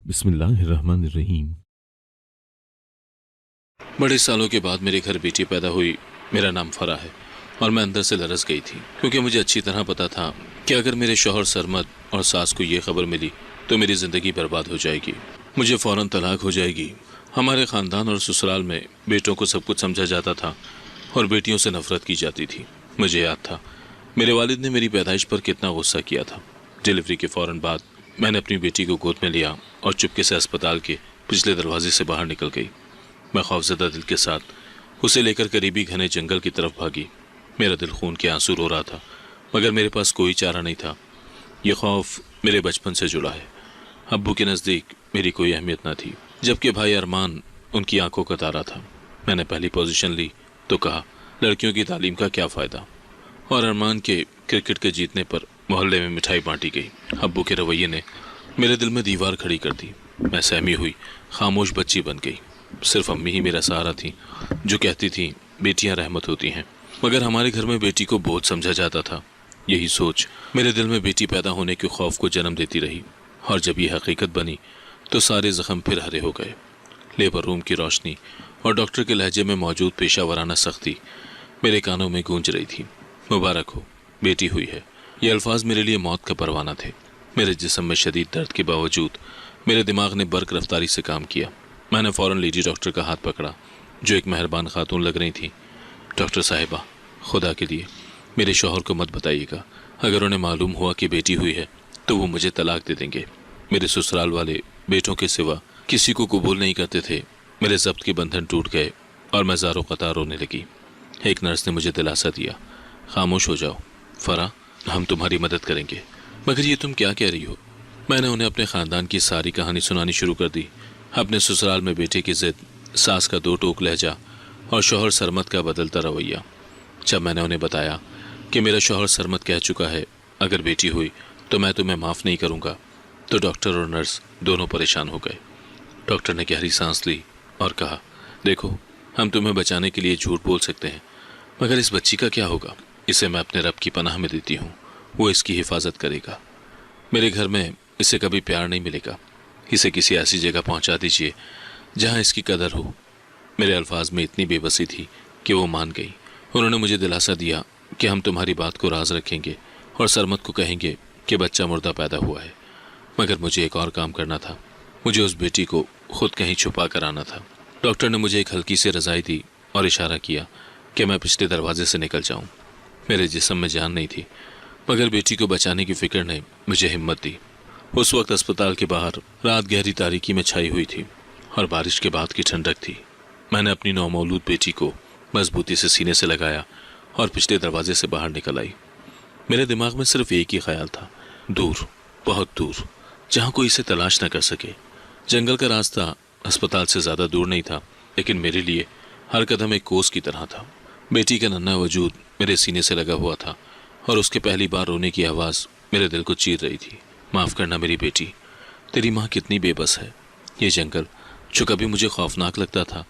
बिस्मिल्लाहिर्रहमानिर्रहीम। बड़े सालों के बाद मेरे घर बेटी पैदा हुई। मेरा नाम फरा है और मैं अंदर से लरस गई थी, क्योंकि मुझे अच्छी तरह पता था कि अगर मेरे शौहर सरमद और सास को ये खबर मिली तो मेरी ज़िंदगी बर्बाद हो जाएगी, मुझे फ़ौरन तलाक हो जाएगी। हमारे ख़ानदान और ससुराल में बेटों को सब कुछ समझा जाता था और बेटियों से नफ़रत की जाती थी। मुझे याद था मेरे वालिद ने मेरी पैदाइश पर कितना गुस्सा किया था। डिलीवरी के फ़ौरन बाद मैंने अपनी बेटी को गोद में लिया और चुपके से अस्पताल के पिछले दरवाजे से बाहर निकल गई। मैं खौफज़दा दिल के साथ उसे लेकर करीबी घने जंगल की तरफ भागी। मेरा दिल खून के आंसू रो रहा था, मगर मेरे पास कोई चारा नहीं था। ये खौफ मेरे बचपन से जुड़ा है। अब्बू के नज़दीक मेरी कोई अहमियत न थी, जबकि भाई अरमान उनकी आंखों का तारा था। मैंने पहली पोजीशन ली तो कहा, लड़कियों की तालीम का क्या फ़ायदा, और अरमान के क्रिकेट के जीतने पर मोहल्ले में मिठाई बांटी गई। अब्बू के रवैये ने मेरे दिल में दीवार खड़ी कर दी। मैं सहमी हुई खामोश बच्ची बन गई। सिर्फ अम्मी ही मेरा सहारा थी, जो कहती थी बेटियां रहमत होती हैं, मगर हमारे घर में बेटी को बोझ समझा जाता था। यही सोच मेरे दिल में बेटी पैदा होने के खौफ को जन्म देती रही, और जब ये हकीकत बनी तो सारे जख्म फिर हरे हो गए। लेबर रूम की रोशनी और डॉक्टर के लहजे में मौजूद पेशा वराना सख्ती मेरे कानों में गूंज रही थी। मुबारक हो, बेटी हुई है। ये अल्फाज मेरे लिए मौत का परवाना थे। मेरे जिस्म में शदीद दर्द के बावजूद मेरे दिमाग ने बर्क रफ्तारी से काम किया। मैंने फ़ौरन लेडी डॉक्टर का हाथ पकड़ा, जो एक मेहरबान खातून लग रही थी। डॉक्टर साहिबा, खुदा के लिए मेरे शौहर को मत बताइएगा। अगर उन्हें मालूम हुआ कि बेटी हुई है तो वो मुझे तलाक दे देंगे। मेरे ससुराल वाले बेटों के सिवा किसी को कबूल नहीं करते थे। मेरे ज़ब्त के बंधन टूट गए और मैं ज़ारो क़तार रोने लगी। एक नर्स ने मुझे दिलासा दिया, खामोश हो जाओ फरा, हम तुम्हारी मदद करेंगे। मगर ये तुम क्या कह रही हो? मैंने उन्हें अपने ख़ानदान की सारी कहानी सुनानी शुरू कर दी। अपने ससुराल में बेटे की ज़िद, सास का दो टोक लहजा और शौहर सरमद का बदलता रवैया। जब मैंने उन्हें बताया कि मेरा शौहर सरमद कह चुका है अगर बेटी हुई तो मैं तुम्हें माफ़ नहीं करूँगा, तो डॉक्टर और नर्स दोनों परेशान हो गए। डॉक्टर ने गहरी सांस ली और कहा, देखो, हम तुम्हें बचाने के लिए झूठ बोल सकते हैं, मगर इस बच्ची का क्या होगा? इसे मैं अपने रब की पनाह में देती हूँ, वो इसकी हिफाजत करेगा। मेरे घर में इसे कभी प्यार नहीं मिलेगा। इसे किसी ऐसी जगह पहुँचा दीजिए जहाँ इसकी कदर हो। मेरे अल्फाज में इतनी बेबसी थी कि वो मान गई। उन्होंने मुझे दिलासा दिया कि हम तुम्हारी बात को राज रखेंगे और सरमद को कहेंगे कि बच्चा मुर्दा पैदा हुआ है। मगर मुझे एक और काम करना था। मुझे उस बेटी को खुद कहीं छुपा कर आना था। डॉक्टर ने मुझे एक हल्की सी रज़ाई दी और इशारा किया कि मैं पिछले दरवाजे से निकल जाऊँ। मेरे जिस्म में जान नहीं थी, मगर बेटी को बचाने की फ़िक्र ने मुझे हिम्मत दी। उस वक्त अस्पताल के बाहर रात गहरी तारीकी में छाई हुई थी और बारिश के बाद की ठंडक थी। मैंने अपनी नौमौलूद बेटी को मजबूती से सीने से लगाया और पिछले दरवाजे से बाहर निकल आई। मेरे दिमाग में सिर्फ एक ही ख्याल था, दूर, बहुत दूर, जहाँ कोई इसे तलाश न कर सके। जंगल का रास्ता अस्पताल से ज़्यादा दूर नहीं था, लेकिन मेरे लिए हर कदम एक कोस की तरह था। बेटी का नन्हा वजूद मेरे सीने से लगा हुआ था और उसके पहली बार रोने की आवाज़ मेरे दिल को चीर रही थी। माफ़ करना मेरी बेटी, तेरी माँ कितनी बेबस है। ये जंगल जो कभी मुझे खौफनाक लगता था,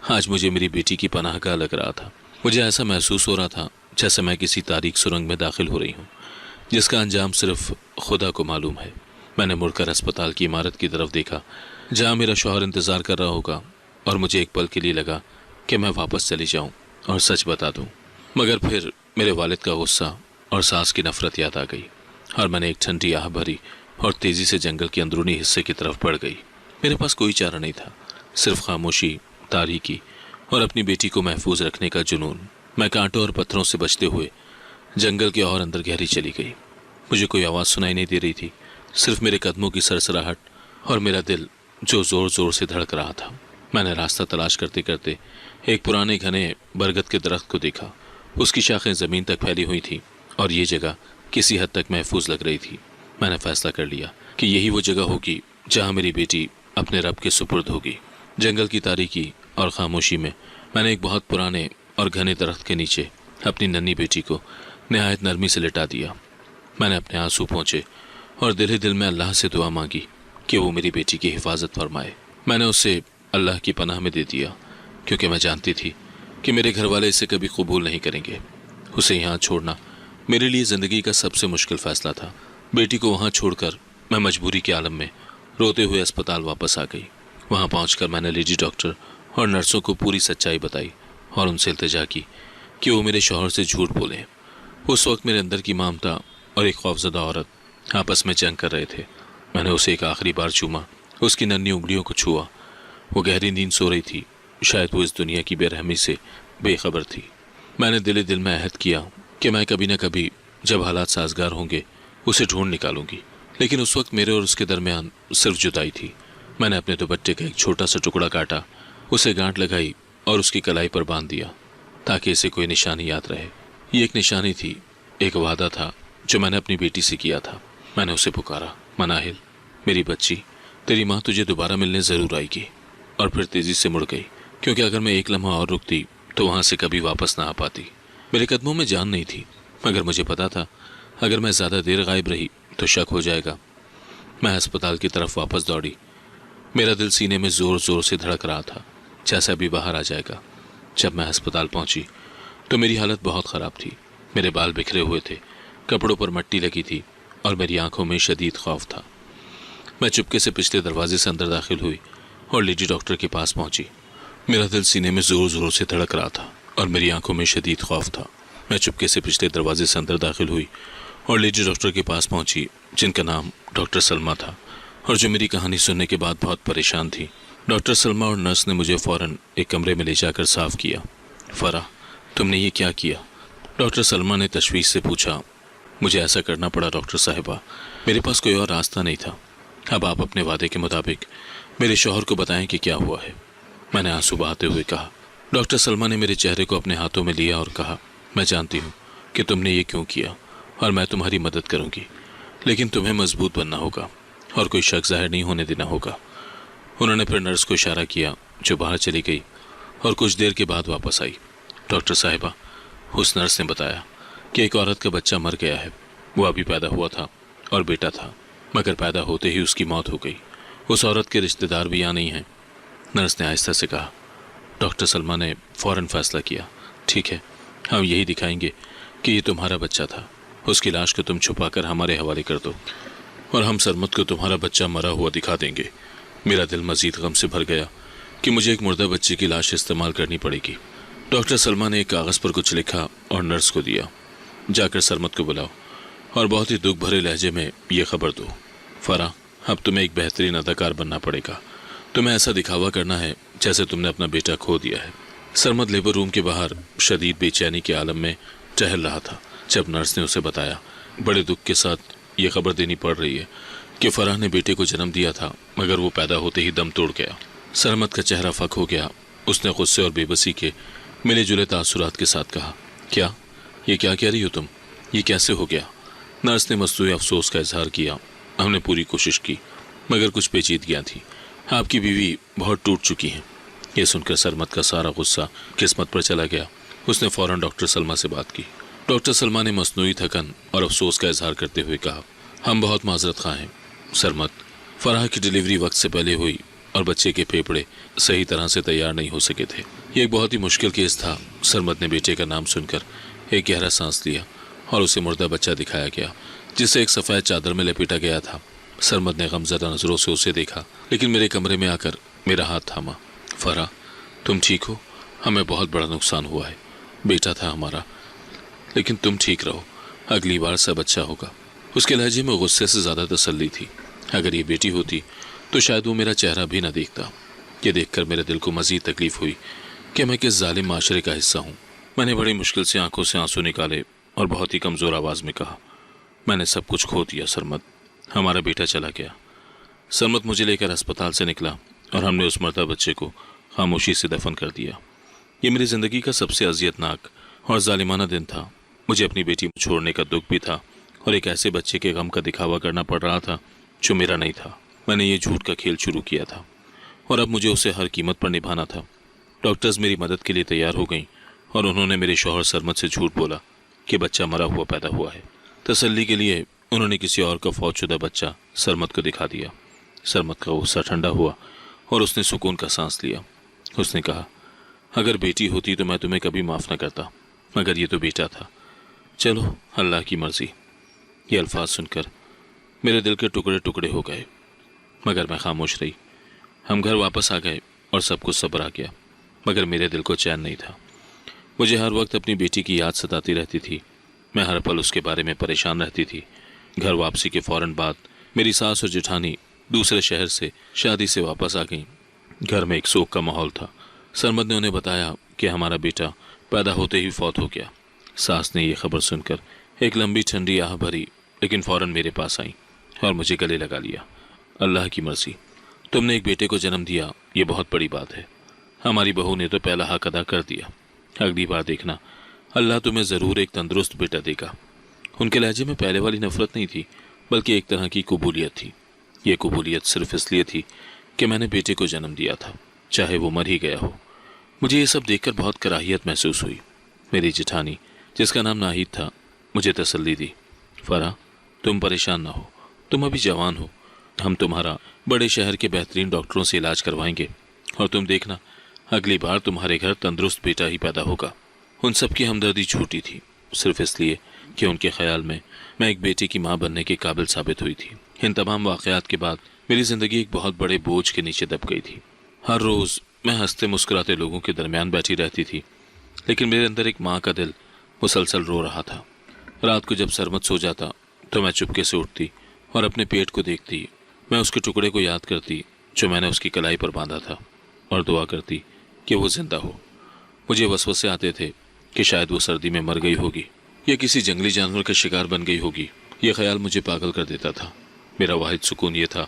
आज मुझे मेरी बेटी की पनाहगाह लग रहा था। मुझे ऐसा महसूस हो रहा था जैसे मैं किसी तारीक सुरंग में दाखिल हो रही हूँ, जिसका अंजाम सिर्फ खुदा को मालूम है। मैंने मुड़कर अस्पताल की इमारत की तरफ देखा, जहाँ मेरा शौहर इंतज़ार कर रहा होगा, और मुझे एक पल के लिए लगा कि मैं वापस चली जाऊँ और सच बता दूँ। मगर फिर मेरे वालिद का गुस्सा और सास की नफ़रत याद आ गई, और मैंने एक ठंडी आह भरी और तेज़ी से जंगल के अंदरूनी हिस्से की तरफ बढ़ गई। मेरे पास कोई चारा नहीं था, सिर्फ खामोशी, तारीकी और अपनी बेटी को महफूज रखने का जुनून। मैं कांटों और पत्थरों से बचते हुए जंगल के और अंदर गहरी चली गई। मुझे कोई आवाज़ सुनाई नहीं दे रही थी, सिर्फ मेरे कदमों की सरसराहट और मेरा दिल जो ज़ोर ज़ोर से धड़क रहा था। मैंने रास्ता तलाश करते करते एक पुराने घने बरगद के दरख्त को देखा। उसकी शाखें ज़मीन तक फैली हुई थी और ये जगह किसी हद तक महफूज लग रही थी। मैंने फैसला कर लिया कि यही वो जगह होगी जहाँ मेरी बेटी अपने रब के सुपुर्द होगी। जंगल की तारीकी और खामोशी में मैंने एक बहुत पुराने और घने दरख्त के नीचे अपनी नन्ही बेटी को नहायत नरमी से लिटा दिया। मैंने अपने आंसू पोंछे और दिल ही दिल में अल्लाह से दुआ मांगी कि वो मेरी बेटी की हिफाजत फरमाए। मैंने उसे अल्लाह की पनाह में दे दिया, क्योंकि मैं जानती थी कि मेरे घर वाले इसे कभी कबूल नहीं करेंगे। उसे यहाँ छोड़ना मेरे लिए ज़िंदगी का सबसे मुश्किल फ़ैसला था। बेटी को वहाँ छोड़कर मैं मजबूरी के आलम में रोते हुए अस्पताल वापस आ गई। वहां पहुंचकर मैंने लेडी डॉक्टर और नर्सों को पूरी सच्चाई बताई और उनसे इल्तिजा की कि वो मेरे शौहर से झूठ बोले। उस वक्त मेरे अंदर की ममता और एक खौफजदा औरत आपस में जंग कर रहे थे। मैंने उसे एक आखिरी बार चूमा, उसकी नन्ही उंगलियों को छुआ। वो गहरी नींद सो रही थी, शायद वो इस दुनिया की बेरहमी से बेखबर थी। मैंने दिल दिल में अहद किया कि मैं कभी न कभी जब हालात साजगार होंगे उसे ढूंढ निकालूंगी, लेकिन उस वक्त मेरे और उसके दरमियान सिर्फ जुदाई थी। मैंने अपने दुपट्टे का एक छोटा सा टुकड़ा काटा, उसे गांठ लगाई और उसकी कलाई पर बांध दिया ताकि इसे कोई निशानी याद रहे। ये एक निशानी थी, एक वादा था जो मैंने अपनी बेटी से किया था। मैंने उसे पुकारा, मनाहिल मेरी बच्ची, तेरी माँ तुझे दोबारा मिलने ज़रूर आएगी। और फिर तेज़ी से मुड़ गई, क्योंकि अगर मैं एक लम्हा और रुकती तो वहाँ से कभी वापस ना आ पाती। मेरे कदमों में जान नहीं थी, मगर मुझे पता था अगर मैं ज़्यादा देर गायब रही तो शक हो जाएगा। मैं अस्पताल की तरफ वापस दौड़ी। मेरा दिल सीने में ज़ोर ज़ोर से धड़क रहा था, जैसा अभी बाहर आ जाएगा। जब मैं अस्पताल पहुंची तो मेरी हालत बहुत ख़राब थी। मेरे बाल बिखरे हुए थे, कपड़ों पर मट्टी लगी थी और मेरी आंखों में शदीद खौफ था। मैं चुपके से पिछले दरवाजे से अंदर दाखिल हुई और लेडी डॉक्टर के पास पहुंची। मेरा दिल सीने में ज़ोर ज़ोर से धड़क रहा था और मेरी आंखों में शदीद खौफ था। मैं चुपके से पिछले दरवाजे से अंदर दाखिल हुई और लेडी डॉक्टर के पास पहुंची, जिनका नाम डॉक्टर सलमा था और जो मेरी कहानी सुनने के बाद बहुत परेशान थी। डॉक्टर सलमा और नर्स ने मुझे फ़ौरन एक कमरे में ले जाकर साफ किया। फ़रा, तुमने ये क्या किया? डॉक्टर सलमा ने तशवीश से पूछा। मुझे ऐसा करना पड़ा डॉक्टर साहिबा, मेरे पास कोई और रास्ता नहीं था। अब आप अपने वादे के मुताबिक मेरे शौहर को बताएं कि क्या हुआ है, मैंने आंसू बहाते हुए कहा। डॉक्टर सलमा ने मेरे चेहरे को अपने हाथों में लिया और कहा, मैं जानती हूँ कि तुमने ये क्यों किया और मैं तुम्हारी मदद करूँगी, लेकिन तुम्हें मजबूत बनना होगा और कोई शक जाहिर नहीं होने देना होगा। उन्होंने फिर नर्स को इशारा किया, जो बाहर चली गई और कुछ देर के बाद वापस आई। डॉक्टर साहिबा, उस नर्स ने बताया कि एक औरत का बच्चा मर गया है। वो अभी पैदा हुआ था और बेटा था, मगर पैदा होते ही उसकी मौत हो गई। उस औरत के रिश्तेदार भी यहाँ नहीं हैं, नर्स ने आहिस्ता से कहा। डॉक्टर सलमा ने फ़ौरन फैसला किया, ठीक है, हम यही दिखाएंगे कि ये तुम्हारा बच्चा था। उसकी लाश को तुम छुपा कर हमारे हवाले कर दो और हम सरमत को तुम्हारा बच्चा मरा हुआ दिखा देंगे। मेरा दिल मजीद गम से भर गया कि मुझे एक मुर्दा बच्चे की लाश इस्तेमाल करनी पड़ेगी। डॉक्टर सलमा ने एक कागज़ पर कुछ लिखा और नर्स को दिया, जाकर सरमत को बुलाओ और बहुत ही दुख भरे लहजे में ये खबर दो। फ़रा, अब तुम्हें एक बेहतरीन अदाकार बनना पड़ेगा। तुम्हें ऐसा दिखावा करना है जैसे तुमने अपना बेटा खो दिया है। सरमत लेबर रूम के बाहर शदीद बेचैनी के आलम में टहल रहा था जब नर्स ने उसे बताया, बड़े दुख के साथ ये खबर देनी पड़ रही है कि फ़राह ने बेटे को जन्म दिया था, मगर वो पैदा होते ही दम तोड़ गया। सरमत का चेहरा फक हो गया। उसने गुस्से और बेबसी के मिले जुले तासुरात के साथ कहा, क्या ये क्या कह रही हो तुम? ये कैसे हो गया? नर्स ने मस्तूए अफसोस का इजहार किया। हमने पूरी कोशिश की, मगर कुछ पेचीदगियाँ थी। आपकी बीवी बहुत टूट चुकी हैं। ये सुनकर सरमत का सारा गुस्सा किस्मत पर चला गया। उसने फ़ौरन डॉक्टर सलमा से बात की। डॉक्टर सलमा ने मसनूई थकन और अफसोस का इजहार करते हुए कहा, हम बहुत माजरत ख़्वाह हैं सरमत, फ़राह की डिलीवरी वक्त से पहले हुई और बच्चे के फेफड़े सही तरह से तैयार नहीं हो सके थे। ये एक बहुत ही मुश्किल केस था। सरमत ने बेटे का नाम सुनकर एक गहरा सांस लिया और उसे मुर्दा बच्चा दिखाया गया, जिसे एक सफ़ेद चादर में लपेटा गया था। सरमत ने गमज़दा नज़रों से उसे देखा, लेकिन मेरे कमरे में आकर मेरा हाथ थामा। फ़राह, तुम ठीक हो? हमें बहुत बड़ा नुकसान हुआ है। बेटा था हमारा, लेकिन तुम ठीक रहो, अगली बार सब अच्छा होगा। उसके लहजे में गुस्से से ज़्यादा तसल्ली थी। अगर ये बेटी होती तो शायद वो मेरा चेहरा भी न देखता। ये देखकर मेरे दिल को मज़ीद तकलीफ़ हुई कि मैं किस जालिम माशरे का हिस्सा हूँ। मैंने बड़ी मुश्किल से आंखों से आंसू निकाले और बहुत ही कमज़ोर आवाज़ में कहा, मैंने सब कुछ खो दिया सरमत, हमारा बेटा चला गया। सरमत मुझे लेकर अस्पताल से निकला और हमने उस मरदा बच्चे को खामोशी से दफन कर दिया। ये मेरी ज़िंदगी का सबसे अजियतनाक और जालिमाना दिन था। मुझे अपनी बेटी छोड़ने का दुख भी था और एक ऐसे बच्चे के गम का दिखावा करना पड़ रहा था जो मेरा नहीं था। मैंने ये झूठ का खेल शुरू किया था और अब मुझे उसे हर कीमत पर निभाना था। डॉक्टर्स मेरी मदद के लिए तैयार हो गईं और उन्होंने मेरे शौहर सरमत से झूठ बोला कि बच्चा मरा हुआ पैदा हुआ है। तसल्ली के लिए उन्होंने किसी और का फौजशुदा बच्चा सरमत को दिखा दिया। सरमत का गुस्सा ठंडा हुआ और उसने सुकून का सांस लिया। उसने कहा, अगर बेटी होती तो मैं तुम्हें कभी माफ़ न करता, मगर ये तो बेटा था। चलो, अल्लाह की मर्ज़ी। ये अल्फाज सुनकर मेरे दिल के टुकड़े टुकड़े हो गए। مگر میں خاموش رہی۔ ہم گھر واپس آ گئے اور سب کچھ صبر آ گیا، مگر میرے دل کو چین نہیں تھا۔ مجھے ہر وقت اپنی بیٹی کی یاد ستاتی رہتی تھی، میں ہر پل اس کے بارے میں پریشان رہتی تھی۔ گھر واپسی کے فوراً بعد میری ساس اور جٹھانی دوسرے شہر سے شادی سے واپس آ گئیں۔ گھر میں ایک سوگ کا ماحول تھا۔ سرمد نے انہیں بتایا کہ ہمارا بیٹا پیدا ہوتے ہی فوت ہو گیا۔ ساس نے یہ خبر سن کر ایک لمبی ٹھنڈی آہ بھری، لیکن فوراً میرے پاس آئیں اور مجھے گلے لگا لیا۔ اللہ کی مرضی، تم نے ایک بیٹے کو جنم دیا، یہ بہت بڑی بات ہے۔ ہماری بہو نے تو پہلا حق ادا کر دیا، اگلی بار دیکھنا اللہ تمہیں ضرور ایک تندرست بیٹا دے گا۔ ان کے لہجے میں پہلے والی نفرت نہیں تھی، بلکہ ایک طرح کی قبولیت تھی۔ یہ قبولیت صرف اس لیے تھی کہ میں نے بیٹے کو جنم دیا تھا، چاہے وہ مر ہی گیا ہو۔ مجھے یہ سب دیکھ کر بہت کراہیت محسوس ہوئی۔ میری جٹھانی، جس کا نام ناہید تھا، مجھے تسلی دی۔ فرح، تم پریشان نہ ہو، تم ابھی جوان ہو، ہم تمہارا بڑے شہر کے بہترین ڈاکٹروں سے علاج کروائیں گے، اور تم دیکھنا اگلی بار تمہارے گھر تندرست بیٹا ہی پیدا ہوگا۔ ان سب کی ہمدردی جھوٹی تھی، صرف اس لیے کہ ان کے خیال میں ایک بیٹے کی ماں بننے کے قابل ثابت ہوئی تھی۔ ان تمام واقعات کے بعد میری زندگی ایک بہت بڑے بوجھ کے نیچے دب گئی تھی۔ ہر روز میں ہنستے مسکراتے لوگوں کے درمیان بیٹھی رہتی تھی، لیکن میرے اندر ایک ماں کا دل مسلسل رو رہا تھا۔ رات کو جب سرمد سو جاتا تو میں چپکے سے اٹھتی اور اپنے پیٹ کو دیکھتی۔ میں اس کے ٹکڑے کو یاد کرتی جو میں نے اس کی کلائی پر باندھا تھا، اور دعا کرتی کہ وہ زندہ ہو۔ مجھے وسوسے آتے تھے کہ شاید وہ سردی میں مر گئی ہوگی یا کسی جنگلی جانور کا شکار بن گئی ہوگی۔ یہ خیال مجھے پاگل کر دیتا تھا۔ میرا واحد سکون یہ تھا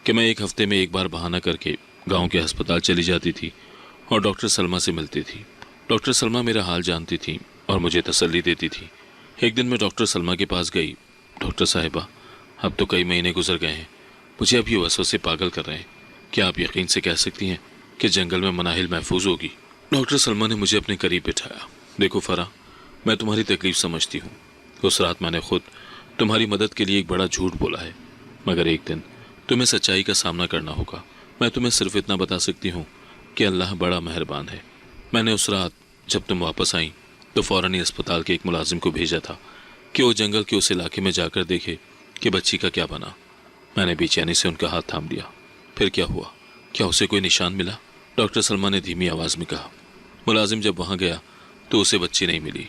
کہ میں ایک ہفتے میں ایک بار بہانہ کر کے گاؤں کے ہسپتال چلی جاتی تھی اور ڈاکٹر سلمہ سے ملتی تھی۔ ڈاکٹر سلمہ میرا حال جانتی تھی اور مجھے تسلی دیتی تھی۔ ایک دن میں ڈاکٹر سلمہ کے پاس گئی۔ ڈاکٹر صاحبہ، اب تو کئی مہینے گزر گئے ہیں، مجھے اب یہ وسوسے پاگل کر رہے ہیں۔ کیا آپ یقین سے کہہ سکتی ہیں کہ جنگل میں مناہل محفوظ ہوگی؟ ڈاکٹر سلمہ نے مجھے اپنے قریب بٹھایا۔ دیکھو فرح، میں تمہاری تکلیف سمجھتی ہوں۔ اس رات میں نے خود تمہاری مدد کے لیے ایک بڑا جھوٹ بولا ہے، مگر ایک دن تمہیں سچائی کا سامنا کرنا ہوگا۔ میں تمہیں صرف اتنا بتا سکتی ہوں کہ اللہ بڑا مہربان ہے۔ میں نے اس رات جب تم واپس آئیں تو فوراً ہی اسپتال کے ایک ملازم کو بھیجا تھا کہ وہ جنگل کے اس علاقے میں جا کر دیکھے کہ بچی کا کیا بنا۔ میں نے بے چینی سے ان کا ہاتھ تھام لیا۔ پھر کیا ہوا؟ کیا اسے کوئی نشان ملا؟ ڈاکٹر سلمہ نے دھیمی آواز میں کہا۔ ملازم جب وہاں گیا تو اسے بچی نہیں ملی،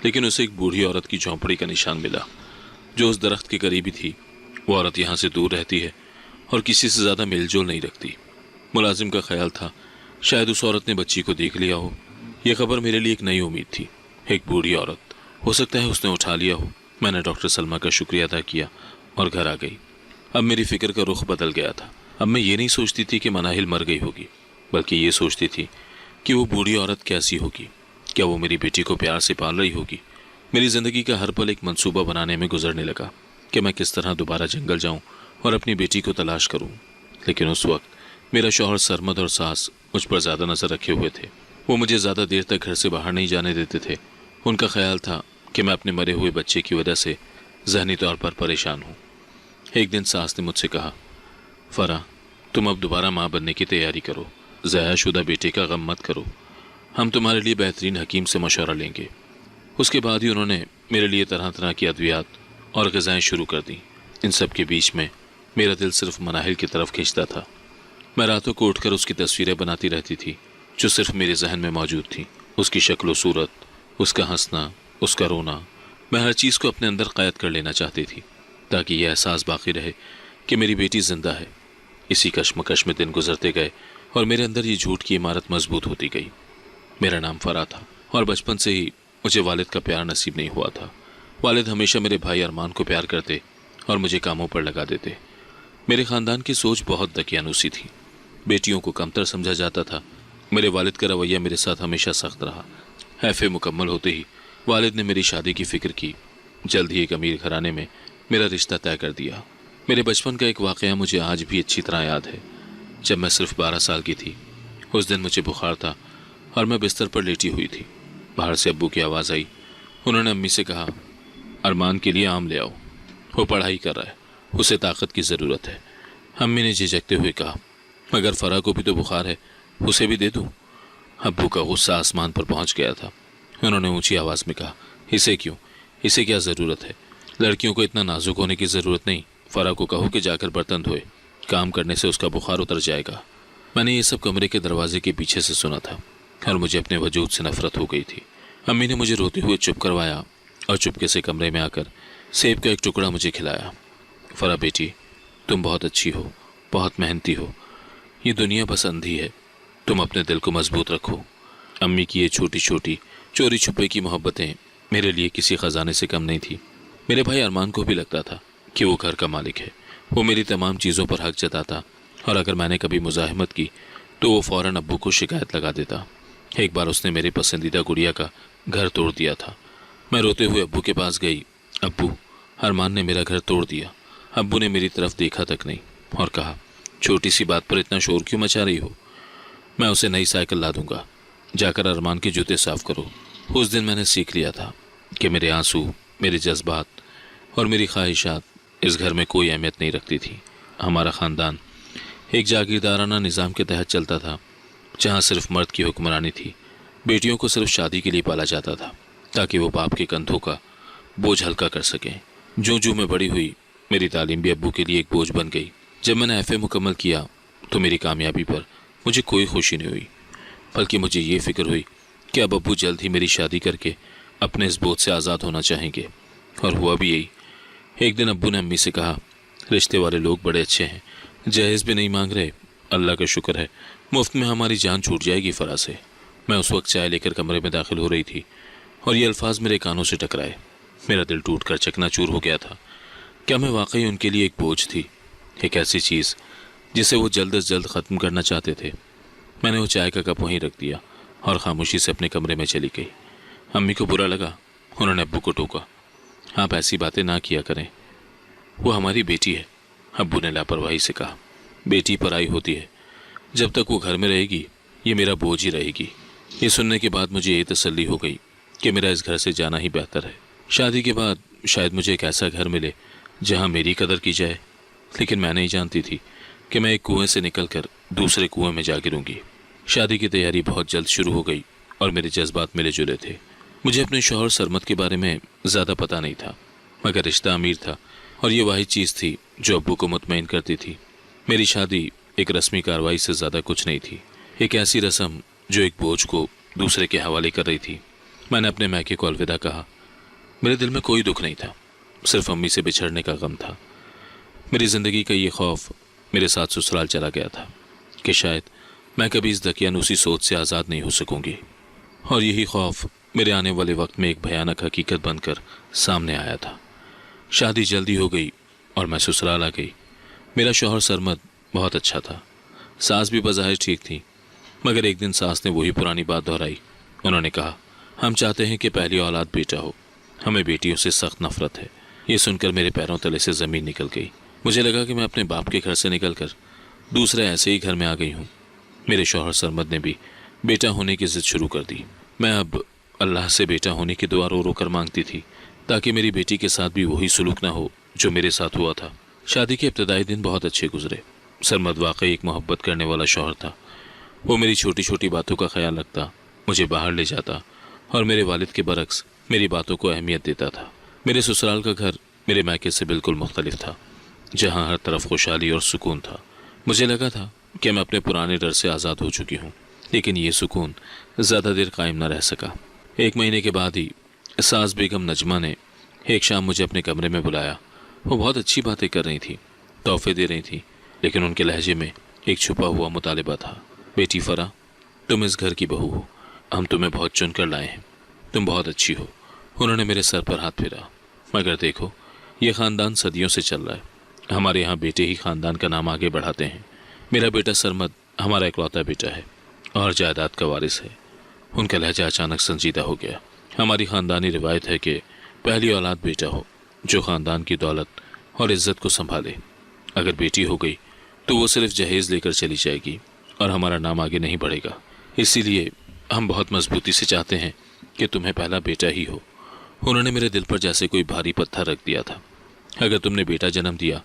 لیکن اسے ایک بوڑھی عورت کی جھونپڑی کا نشان ملا جو اس درخت کے قریب ہی تھی۔ وہ عورت یہاں سے دور رہتی ہے اور کسی سے زیادہ میل جول نہیں رکھتی۔ ملازم کا خیال تھا شاید اس عورت نے بچی کو دیکھ لیا ہو۔ یہ خبر میرے لیے ایک نئی امید تھی۔ ایک بوڑھی عورت، ہو سکتا ہے اس نے اٹھا لیا ہو۔ میں نے ڈاکٹر سلمہ کا شکریہ ادا کیا اور گھر آ گئی۔ اب میری فکر کا رخ بدل گیا تھا۔ اب میں یہ نہیں سوچتی تھی کہ مناہل مر گئی ہوگی، بلکہ یہ سوچتی تھی کہ وہ بوڑھی عورت کیسی ہوگی۔ کیا وہ میری بیٹی کو پیار سے پال رہی ہوگی؟ میری زندگی کا ہر پل ایک منصوبہ بنانے میں گزرنے لگا کہ میں کس طرح دوبارہ جنگل جاؤں اور اپنی بیٹی کو تلاش کروں۔ لیکن اس وقت میرا شوہر سرمد اور ساس مجھ پر زیادہ نظر رکھے ہوئے تھے۔ وہ مجھے زیادہ دیر تک گھر سے باہر نہیں جانے دیتے تھے۔ ان کا خیال تھا کہ میں اپنے مرے ہوئے بچے کی وجہ سے ذہنی طور پر پریشان ہوں۔ ایک دن ساس نے مجھ سے کہا، فرح، تم اب دوبارہ ماں بننے کی تیاری کرو، ضائع شدہ بیٹے کا غم مت کرو، ہم تمہارے لیے بہترین حکیم سے مشورہ لیں گے۔ اس کے بعد ہی انہوں نے میرے لیے طرح طرح کی ادویات اور غذائیں شروع کر دیں۔ ان سب کے بیچ میں میرا دل صرف مناہل کی طرف کھینچتا تھا۔ میں راتوں کو اٹھ کر اس کی تصویریں بناتی رہتی تھی جو صرف میرے ذہن میں موجود تھیں۔ اس کی شکل و صورت، اس کا ہنسنا، اس کا رونا، میں ہر چیز کو اپنے اندر قید کر لینا چاہتی تھی تاکہ یہ احساس باقی رہے کہ میری بیٹی زندہ ہے۔ اسی کشمکش میں دن گزرتے گئے اور میرے اندر یہ جھوٹ کی عمارت مضبوط ہوتی گئی۔ میرا نام فرح تھا اور بچپن سے ہی مجھے والد کا پیار نصیب نہیں ہوا تھا۔ والد ہمیشہ میرے بھائی ارمان کو پیار کرتے اور مجھے کاموں پر لگا دیتے۔ میرے خاندان کی سوچ بہت دقیانوسی تھی۔ بیٹیوں کو کمتر سمجھا جاتا تھا۔ میرے والد کا رویہ میرے ساتھ ہمیشہ سخت رہا۔ ایف اے مکمل ہوتے ہی والد نے میری شادی کی فکر کی۔ جلد ہی ایک امیر گھرانے میں میرا رشتہ طے کر دیا۔ میرے بچپن کا ایک واقعہ مجھے آج بھی اچھی طرح یاد ہے۔ جب میں صرف 12 سال کی تھی، اس دن مجھے بخار تھا اور میں بستر پر لیٹی ہوئی تھی۔ باہر سے ابو کی آواز آئی۔ انہوں نے امی سے کہا، ارمان کے لیے آم لے آؤ، وہ پڑھائی کر رہا ہے، اسے طاقت کی ضرورت ہے۔ امی نے جھجکتے ہوئے کہا، مگر فرح کو بھی تو بخار ہے، اسے بھی دے دوں؟ ابو کا غصہ آسمان پر پہنچ گیا تھا۔ انہوں نے اونچی آواز میں کہا، اسے کیوں؟ اسے کیا ضرورت ہے؟ لڑکیوں کو اتنا نازک ہونے کی ضرورت نہیں۔ فرح کو کہو کہ جا کر برتن دھوئے۔ کام کرنے سے اس کا بخار اتر جائے گا۔ میں نے یہ سب کمرے کے دروازے کے پیچھے سے سنا تھا اور مجھے اپنے وجود سے نفرت ہو گئی تھی۔ امی نے مجھے روتے ہوئے چپ کروایا اور چپکے سے کمرے میں آ کر سیب کا ایک ٹکڑا مجھے کھلایا۔ فرا بیٹی، تم بہت اچھی ہو، بہت محنتی ہو، یہ دنیا بس اندھی ہے، تم اپنے دل کو مضبوط رکھو۔ امی کی یہ چھوٹی چھوٹی چوری چھپے کی محبتیں میرے لیے کسی خزانے سے کم نہیں تھی۔ میرے بھائی ارمان کو بھی لگتا تھا کہ وہ گھر کا مالک ہے، وہ میری تمام چیزوں پر حق جتاتا، اور اگر میں نے کبھی مزاحمت کی تو وہ فوراً ابو کو شکایت لگا دیتا۔ ایک بار اس نے میرے پسندیدہ گڑیا کا گھر توڑ دیا تھا۔ میں روتے ہوئے ابو کے پاس گئی۔ ابو، ارمان نے میرا گھر توڑ دیا۔ ابو نے میری طرف دیکھا تک نہیں اور کہا، چھوٹی سی بات پر اتنا شور کیوں مچا رہی ہو؟ میں اسے نئی سائیکل لا دوں گا، جا کر ارمان کے جوتے صاف کرو۔ اس دن میں نے سیکھ لیا تھا کہ میرے آنسو، میرے جذبات اور میری خواہشات اس گھر میں کوئی اہمیت نہیں رکھتی تھی۔ ہمارا خاندان ایک جاگیردارانہ نظام کے تحت چلتا تھا، جہاں صرف مرد کی حکمرانی تھی۔ بیٹیوں کو صرف شادی کے لیے پالا جاتا تھا تاکہ وہ باپ کے کندھوں کا بوجھ ہلکا کر سکیں۔ جو میں بڑی ہوئی، میری تعلیم بھی ابو کے لیے ایک بوجھ بن گئی۔ جب میں نے ایف اے مکمل کیا تو میری کامیابی پر مجھے کوئی خوشی نہیں ہوئی، بلکہ مجھے یہ فکر ہوئی کہ اب ابو جلد ہی میری شادی کر کے اپنے اس بوجھ سے آزاد ہونا چاہیں گے، اور ہوا بھی یہی۔ ایک دن ابو نے امی سے کہا، رشتے والے لوگ بڑے اچھے ہیں، جہیز بھی نہیں مانگ رہے، اللہ کا شکر ہے، مفت میں ہماری جان چھوٹ جائے گی فرا سے۔ میں اس وقت چائے لے کر کمرے میں داخل ہو رہی تھی اور یہ الفاظ میرے کانوں سے ٹکرائے۔ میرا دل ٹوٹ کر چکنا چور ہو گیا تھا۔ کیا میں واقعی ان کے لیے ایک بوجھ تھی، ایک ایسی چیز جسے وہ جلد از جلد ختم کرنا چاہتے تھے؟ میں نے وہ چائے کا کپ وہیں رکھ دیا اور خاموشی سے اپنے کمرے میں چلی گئی۔ امی کو برا لگا، انہوں نے ابو کو ٹوکا، آپ ایسی باتیں نہ کیا کریں، وہ ہماری بیٹی ہے۔ ابو نے لاپرواہی سے کہا، بیٹی پرائی ہوتی ہے، جب تک وہ گھر میں رہے گی یہ میرا بوجھ ہی رہے گی۔ یہ سننے کے بعد مجھے یہ تسلی ہو گئی کہ میرا اس گھر سے جانا ہی بہتر ہے۔ شادی کے بعد شاید مجھے ایک ایسا گھر ملے جہاں میری قدر کی جائے، لیکن میں نہیں جانتی تھی کہ میں ایک کنویں سے نکل کر دوسرے کنویں میں جا گروں گی۔ شادی کی تیاری بہت جلد شروع ہو گئی اور میرے جذبات ملے جلے تھے۔ مجھے اپنے شوہر سرمد کے بارے میں زیادہ پتہ نہیں تھا، مگر رشتہ امیر تھا اور یہ واحد چیز تھی جو ابو کو مطمئن کرتی تھی۔ میری شادی ایک رسمی کارروائی سے زیادہ کچھ نہیں تھی، ایک ایسی رسم جو ایک بوجھ کو دوسرے کے حوالے کر رہی تھی۔ میں نے اپنے میکے کو الوداع کہا۔ میرے دل میں کوئی دکھ نہیں تھا، صرف امی سے بچھڑنے کا غم تھا۔ میری زندگی کا یہ خوف میرے ساتھ سسرال چلا گیا تھا کہ شاید میں کبھی اس دقیانوسی سوچ سے آزاد نہیں ہو سکوں گی، اور یہی خوف میرے آنے والے وقت میں ایک بھیانک حقیقت بن کر سامنے آیا تھا۔ شادی جلدی ہو گئی اور میں سسرال آ گئی۔ میرا شوہر سرمد بہت اچھا تھا، ساس بھی بظاہر ٹھیک تھی، مگر ایک دن ساس نے وہی پرانی بات دہرائی۔ انہوں نے کہا، ہم چاہتے ہیں کہ پہلی اولاد بیٹا ہو، ہمیں بیٹیوں سے سخت نفرت ہے۔ یہ سن کر میرے پیروں تلے سے زمین نکل گئی۔ مجھے لگا کہ میں اپنے باپ کے گھر سے نکل کر دوسرے ایسے ہی گھر میں آ گئی ہوں۔ میرے شوہر سرمد نے بھی بیٹا ہونے کی ضد شروع کر دی۔ میں اب اللہ سے بیٹا ہونے کی دعا رو رو کر مانگتی تھی تاکہ میری بیٹی کے ساتھ بھی وہی سلوک نہ ہو جو میرے ساتھ ہوا تھا۔ شادی کے ابتدائی دن بہت اچھے گزرے۔ سرمد واقعی ایک محبت کرنے والا شوہر تھا۔ وہ میری چھوٹی چھوٹی باتوں کا خیال رکھتا، مجھے باہر لے جاتا اور میرے والد کے برعکس میری باتوں کو اہمیت دیتا تھا۔ میرے سسرال کا گھر میرے میکے سے بالکل مختلف تھا، جہاں ہر طرف خوشحالی اور سکون تھا۔ مجھے لگا تھا کہ میں اپنے پرانے ڈر سے آزاد ہو چکی ہوں، لیکن یہ سکون زیادہ دیر قائم نہ رہ سکا۔ 1 مہینے کے بعد ہی ساس بیگم نجمہ نے ایک شام مجھے اپنے کمرے میں بلایا۔ وہ بہت اچھی باتیں کر رہی تھی، تحفے دے رہی تھی، لیکن ان کے لہجے میں ایک چھپا ہوا مطالبہ تھا۔ بیٹی فرا، تم اس گھر کی بہو ہو، ہم تمہیں بہت چن کر لائے ہیں، تم بہت اچھی ہو۔ انہوں نے میرے سر پر ہاتھ پھیرا۔ مگر دیکھو، یہ خاندان صدیوں سے چل رہا ہے، ہمارے ہاں بیٹے ہی خاندان کا نام آگے بڑھاتے ہیں۔ میرا بیٹا سرمد ہمارا اکلوتا بیٹا ہے اور جائیداد کا وارث ہے۔ ان کا لہجہ اچانک سنجیدہ ہو گیا۔ ہماری خاندانی روایت ہے کہ پہلی اولاد بیٹا ہو جو خاندان کی دولت اور عزت کو سنبھالے۔ اگر بیٹی ہو گئی تو وہ صرف جہیز لے کر چلی جائے گی اور ہمارا نام آگے نہیں بڑھے گا۔ اسی لیے ہم بہت مضبوطی سے چاہتے ہیں کہ تمہیں پہلا بیٹا ہی ہو۔ انہوں نے میرے دل پر جیسے کوئی بھاری پتھر رکھ دیا تھا۔ اگر تم نے بیٹا جنم دیا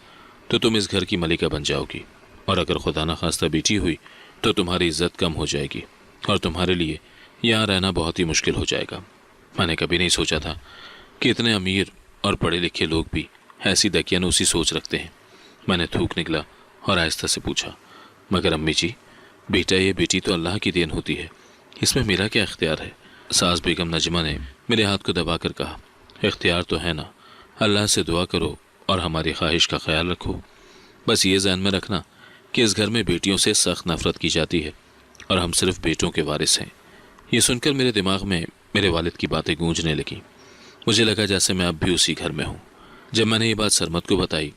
تو تم اس گھر کی ملکہ بن جاؤ گی، اور اگر خدا نخواستہ بیٹی ہوئی تو تمہاری عزت کم ہو جائے گی اور تمہارے لیے یہاں رہنا بہت ہی مشکل ہو جائے گا۔ میں نے کبھی نہیں سوچا تھا کہ اتنے امیر اور پڑھے لکھے لوگ بھی ایسی دقیانوسی سوچ رکھتے ہیں۔ میں نے تھوک نکلا اور آہستہ سے پوچھا، مگر امی جی، بیٹا یا بیٹی تو اللہ کی دین ہوتی ہے، اس میں میرا کیا اختیار ہے؟ ساس بیگم نجمہ نے میرے ہاتھ کو دبا کر کہا، اختیار تو ہے نا، اللہ سے دعا کرو اور ہماری خواہش کا خیال رکھو۔ بس یہ ذہن میں رکھنا کہ اس گھر میں بیٹیوں سے سخت نفرت کی جاتی ہے اور ہم صرف بیٹوں کے وارث ہیں۔ یہ سن کر میرے دماغ میں میرے والد کی باتیں گونجنے لگیں۔ مجھے لگا جیسے میں اب بھی اسی گھر میں ہوں۔ جب میں نے یہ بات سرمد کو بتائی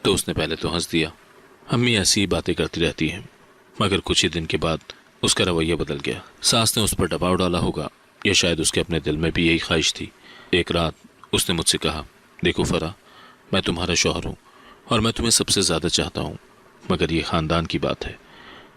تو اس نے پہلے تو ہنس دیا، امی ایسی ہی باتیں کرتی رہتی ہیں، مگر کچھ ہی دن کے بعد اس کا رویہ بدل گیا۔ ساس نے اس پر دباؤ ڈالا ہوگا یا شاید اس کے اپنے دل میں بھی یہی خواہش تھی۔ ایک رات اس نے مجھ سے کہا، دیکھو فرا، میں تمہارا شوہر ہوں اور میں تمہیں سب سے زیادہ چاہتا ہوں، مگر یہ خاندان کی بات ہے۔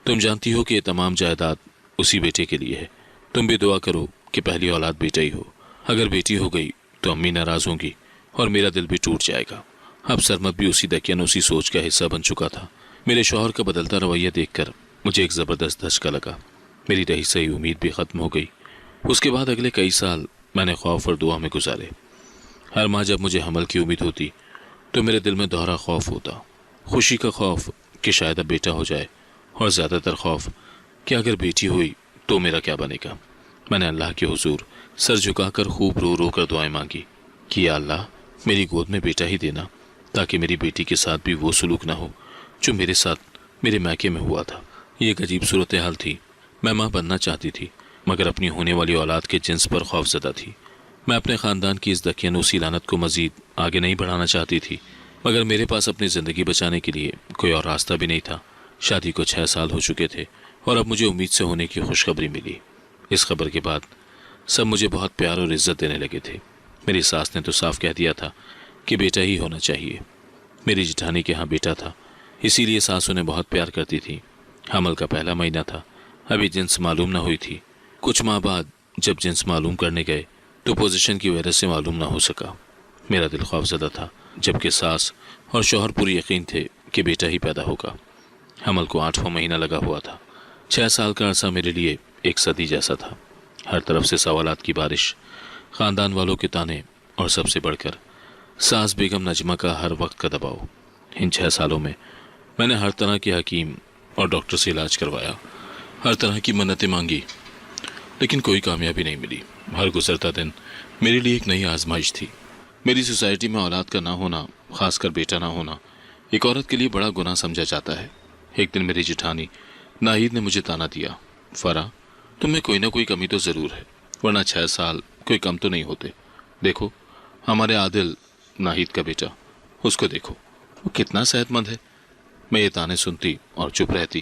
تم جانتی ہو کہ یہ تمام جائیداد اسی بیٹے کے لیے ہے۔ تم بھی دعا کرو کہ پہلی اولاد بیٹا ہی ہو۔ اگر بیٹی ہو گئی تو امی ناراض ہوں گی اور میرا دل بھی ٹوٹ جائے گا۔ اب سرمد بھی اسی دکین اسی سوچ کا حصہ بن چکا تھا۔ میرے شوہر کا بدلتا رویہ دیکھ کر مجھے ایک زبردست دھچکا لگا۔ میری رہی سہی امید بھی ختم ہو گئی۔ اس کے بعد اگلے کئی سال میں نے خوف اور دعا میں گزارے۔ ہر ماہ جب مجھے حمل کی امید ہوتی تو میرے دل میں دوہرا خوف ہوتا، خوشی کا خوف کہ شاید اب بیٹا ہو جائے، اور زیادہ تر خوف کہ اگر بیٹی ہوئی تو میرا کیا بنے گا۔ میں نے اللہ کے حضور سر جھکا کر خوب رو رو کر دعائیں مانگی کہ یا اللہ میری گود میں بیٹا ہی دینا، تاکہ میری بیٹی کے ساتھ بھی وہ سلوک نہ ہو جو میرے ساتھ میرے میکے میں ہوا تھا۔ یہ ایک عجیب صورتحال تھی۔ میں ماں بننا چاہتی تھی مگر اپنی ہونے والی اولاد کے جنس پر خوف زدہ تھی۔ میں اپنے خاندان کی اس دکیانوسی لعنت کو مزید آگے نہیں بڑھانا چاہتی تھی، مگر میرے پاس اپنی زندگی بچانے کے لیے کوئی اور راستہ بھی نہیں تھا۔ شادی کو 6 سال ہو چکے تھے اور اب مجھے امید سے ہونے کی خوشخبری ملی۔ اس خبر کے بعد سب مجھے بہت پیار اور عزت دینے لگے تھے۔ میری ساس نے تو صاف کہہ دیا تھا کہ بیٹا ہی ہونا چاہیے۔ میری جٹھانی کے ہاں بیٹا تھا، اسی لیے ساس انہیں بہت پیار کرتی تھی۔ حمل کا پہلا مہینہ تھا، ابھی جنس معلوم نہ ہوئی تھی۔ کچھ ماہ بعد جب جنس معلوم کرنے گئے تو پوزیشن کی وجہ سے معلوم نہ ہو سکا۔ میرا دل خوف زدہ تھا، جبکہ ساس اور شوہر پوری یقین تھے کہ بیٹا ہی پیدا ہوگا۔ حمل کو 8واں مہینہ لگا ہوا تھا۔ 6 سال کا عرصہ میرے لیے ایک صدی جیسا تھا۔ ہر طرف سے سوالات کی بارش، خاندان والوں کے تانے، اور سب سے بڑھ کر ساس بیگم نجمہ کا ہر وقت کا دباؤ۔ ان 6 سالوں میں میں نے ہر طرح کے حکیم اور ڈاکٹر سے علاج کروایا، ہر طرح کی منتیں مانگی، لیکن کوئی کامیابی نہیں ملی۔ ہر گزرتا دن میرے لیے ایک نئی آزمائش تھی۔ میری سوسائٹی میں اولاد کا نہ ہونا، خاص کر بیٹا نہ ہونا، ایک عورت کے لیے بڑا گناہ سمجھا جاتا ہے۔ ایک دن میری جٹھانی ناہید نے مجھے تانا دیا، فرا تم میں کوئی نہ کوئی کمی تو ضرور ہے، ورنہ 6 سال کوئی کم تو نہیں ہوتے۔ دیکھو ہمارے عادل ناہید کا بیٹا، اس کو دیکھو، وہ کتنا صحت مند ہے۔ میں یہ تانے سنتی اور چپ رہتی۔